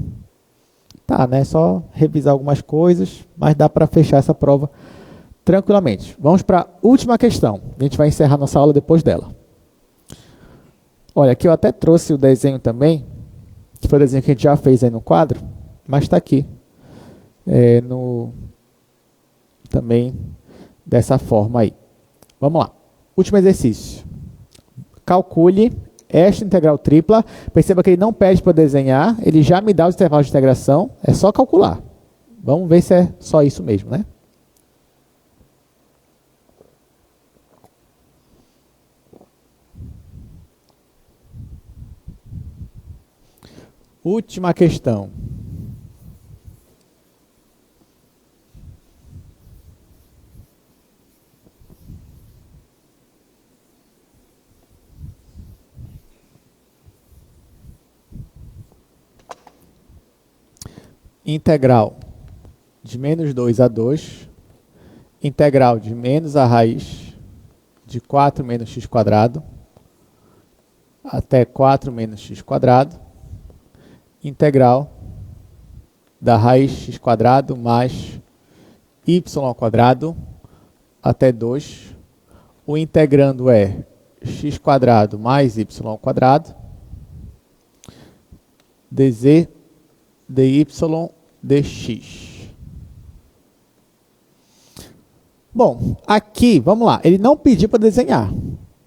Tá, né? Só revisar algumas coisas, mas dá para fechar essa prova tranquilamente. Vamos para a última questão. A gente vai encerrar nossa aula depois dela. Olha, aqui eu até trouxe o desenho também, que foi o desenho que a gente já fez aí no quadro, mas está aqui. Também dessa forma aí. Vamos lá. Último exercício. Calcule esta integral tripla. Perceba que ele não pede para desenhar, ele já me dá os intervalos de integração, é só calcular. Vamos ver se é só isso mesmo, né? Última questão. Integral de menos 2 a 2, integral de menos a raiz de 4 menos x quadrado até 4 menos x quadrado, integral da raiz x quadrado mais y ao quadrado até 2. O integrando é x quadrado mais y ao quadrado, dz dy dx. Bom, aqui, vamos lá, ele não pediu para desenhar.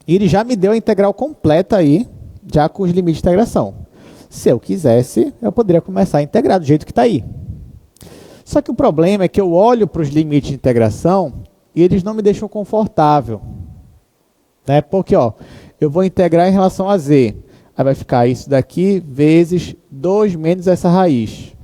E ele já me deu a integral completa aí, já com os limites de integração. Se eu quisesse, eu poderia começar a integrar do jeito que está aí. Só que o problema é que eu olho para os limites de integração e eles não me deixam confortável. Né? Porque ó, eu vou integrar em relação a z. Aí vai ficar isso daqui vezes 2 menos essa raiz.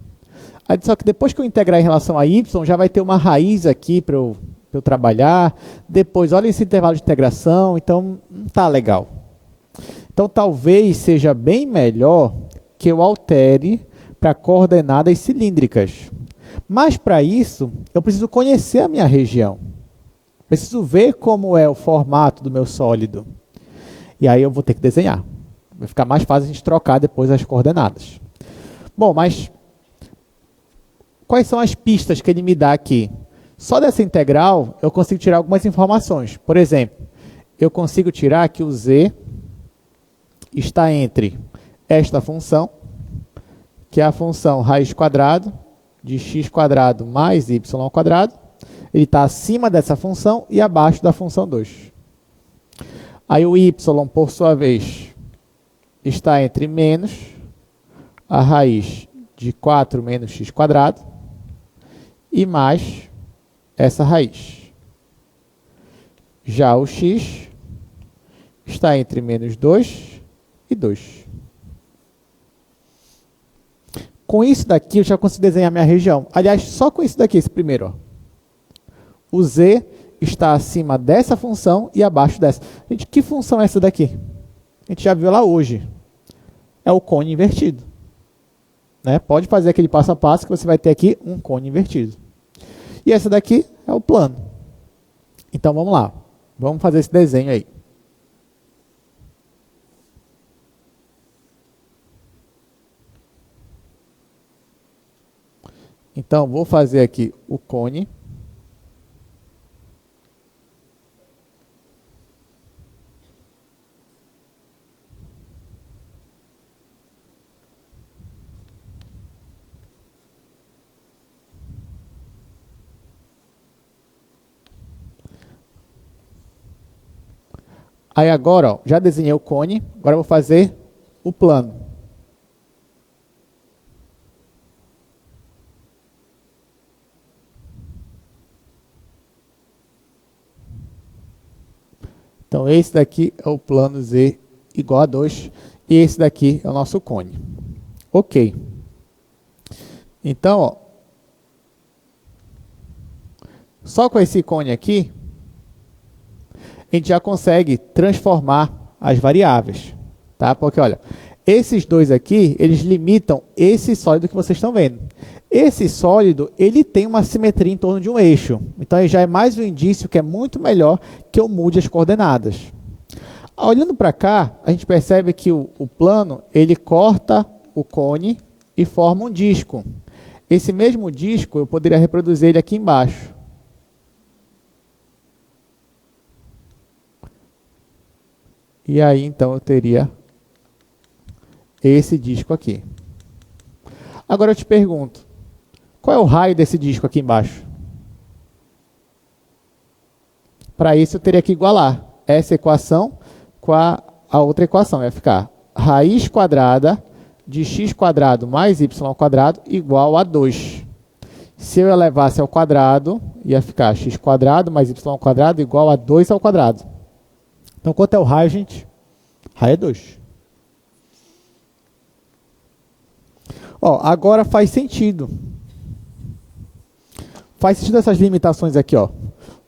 Aí, só que depois que eu integrar em relação a y, já vai ter uma raiz aqui para eu trabalhar. Depois, olha esse intervalo de integração, então não está legal. Então, talvez seja bem melhor que eu altere para coordenadas cilíndricas. Mas, para isso, eu preciso conhecer a minha região. Preciso ver como é o formato do meu sólido. E aí eu vou ter que desenhar. Vai ficar mais fácil a gente trocar depois as coordenadas. Bom, mas quais são as pistas que ele me dá aqui? Só dessa integral eu consigo tirar algumas informações. Por exemplo, eu consigo tirar que o z está entre esta função, que é a função raiz quadrado de x² mais y², ele está acima dessa função e abaixo da função 2. Aí o y, por sua vez, está entre menos a raiz de 4 menos x² e mais essa raiz. Já o x está entre menos 2 e 2. Com isso daqui, eu já consigo desenhar minha região. Aliás, só com isso daqui, esse primeiro. Ó. O z está acima dessa função e abaixo dessa. Gente, que função é essa daqui? A gente já viu lá hoje. É o cone invertido. Né? Pode fazer aquele passo a passo que você vai ter aqui um cone invertido. E essa daqui é o plano. Então, vamos lá. Vamos fazer esse desenho aí. Então, vou fazer aqui o cone. Aí agora, ó, já desenhei o cone, agora eu vou fazer o plano. Então, esse daqui é o plano Z igual a 2, e esse daqui é o nosso cone. Ok. Então, ó, só com esse cone aqui, a gente já consegue transformar as variáveis, tá? Porque, olha, esses dois aqui, eles limitam esse sólido que vocês estão vendo. Esse sólido, ele tem uma simetria em torno de um eixo. Então, aí já é mais um indício que é muito melhor que eu mude as coordenadas. Olhando para cá, a gente percebe que o plano, ele corta o cone e forma um disco. Esse mesmo disco, eu poderia reproduzir ele aqui embaixo. E aí, então, eu teria esse disco aqui. Agora eu te pergunto, qual é o raio desse disco aqui embaixo? Para isso, eu teria que igualar essa equação com a outra equação. Vai ficar raiz quadrada de x² mais y² igual a 2. Se eu elevasse ao quadrado, ia ficar x² mais y² igual a 2 ao quadrado. Então, quanto é o raio, gente? Raio é 2. Ó, agora faz sentido. Faz sentido essas limitações aqui, ó.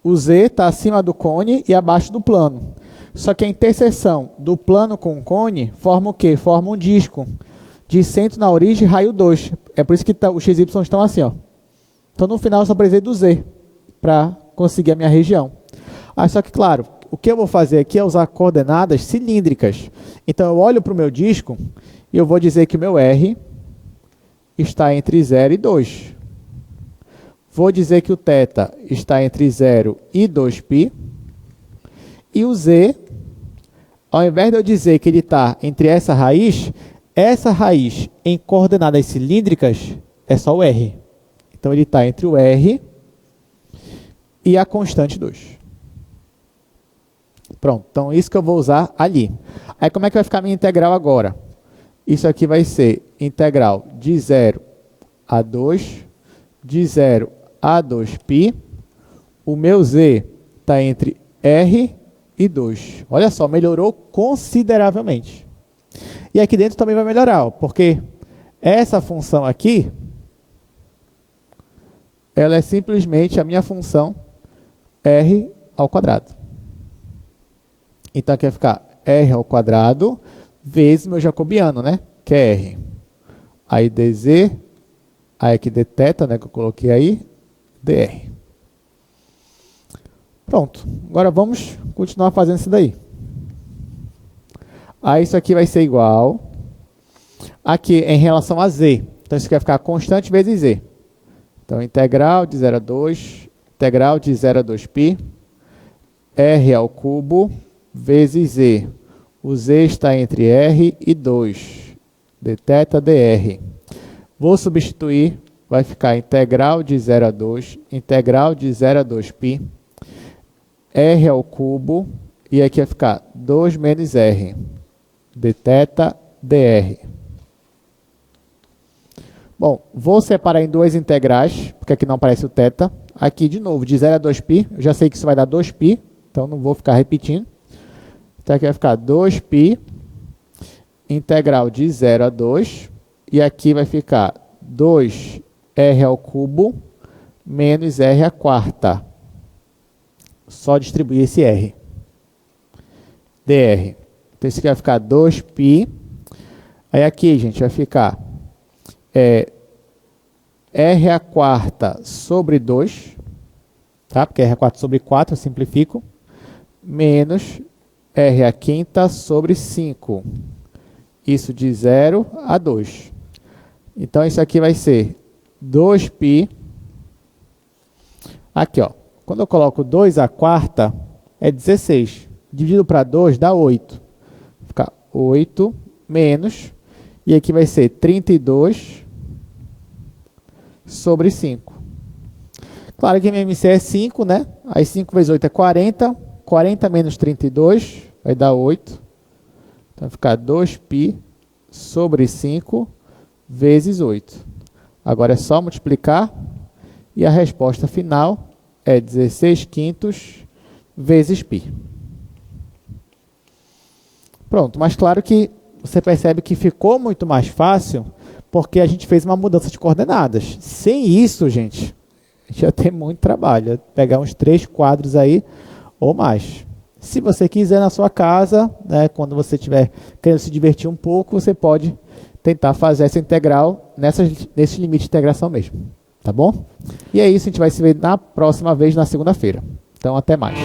O z está acima do cone e abaixo do plano. Só que a interseção do plano com o cone forma o quê? Forma um disco de centro na origem, raio 2. É por isso que os x e y estão assim, ó. Então, no final, eu só precisei do z para conseguir a minha região. Só que, claro, o que eu vou fazer aqui é usar coordenadas cilíndricas. Então, eu olho para o meu disco e eu vou dizer que o meu R está entre 0 e 2. Vou dizer que o θ está entre 0 e 2π. E o z, ao invés de eu dizer que ele está entre essa raiz em coordenadas cilíndricas é só o R. Então, ele está entre o R e a constante 2. Pronto, então isso que eu vou usar ali. Aí como é que vai ficar a minha integral agora? Isso aqui vai ser integral de 0 a 2, de 0 a 2π. O meu z está entre R e 2. Olha só, melhorou consideravelmente. E aqui dentro também vai melhorar, ó, porque essa função aqui, ela é simplesmente a minha função R ao quadrado. Então, aqui vai ficar R ao quadrado vezes meu jacobiano, né? Que é R. Aí dz, aí aqui dθ, né? Que eu coloquei aí, dr. Pronto. Agora vamos continuar fazendo isso daí. Aí isso aqui vai ser igual. Aqui em relação a z. Então, isso aqui vai ficar constante vezes z. Então, integral de 0 a 2, integral de 0 a 2π, r ao cubo vezes z. O z está entre r e 2. dθ dr. Vou substituir vai ficar integral de 0 a 2, integral de 0 a 2π, r ao cubo, e aqui vai ficar 2 menos r, dθ dr. Bom, vou separar em duas integrais, porque aqui não aparece o θ. Aqui, de novo, de 0 a 2π, eu já sei que isso vai dar 2π, então não vou ficar repetindo. Então aqui vai ficar 2π, integral de 0 a 2, e aqui vai ficar 2r ao cubo menos r à quarta. Só distribuir esse r. dr. Então isso aqui vai ficar 2π. Aí aqui, gente, vai ficar r à quarta sobre 2, tá? Porque r à quarta sobre 4, eu simplifico, menos r à quinta sobre 5. Isso de 0 a 2. Então, isso aqui vai ser 2π. Aqui, ó. Quando eu coloco 2 à quarta, é 16. Dividido para 2 dá 8. Fica 8 menos. E aqui vai ser 32 sobre 5. Claro que MMC é 5, né? Aí 5 vezes 8 é 40. 40 menos 32 vai dar 8. Então vai ficar 2π sobre 5 vezes 8. Agora é só multiplicar. E a resposta final é 16 quintos vezes π. Pronto, mas claro que você percebe que ficou muito mais fácil porque a gente fez uma mudança de coordenadas. Sem isso, gente, a gente ia ter muito trabalho. Ia pegar uns 3 quadros aí ou mais. Se você quiser na sua casa, né, quando você estiver querendo se divertir um pouco, você pode tentar fazer essa integral nesse limite de integração mesmo. Tá bom? E é isso, a gente vai se ver na próxima vez, na segunda-feira. Então, até mais.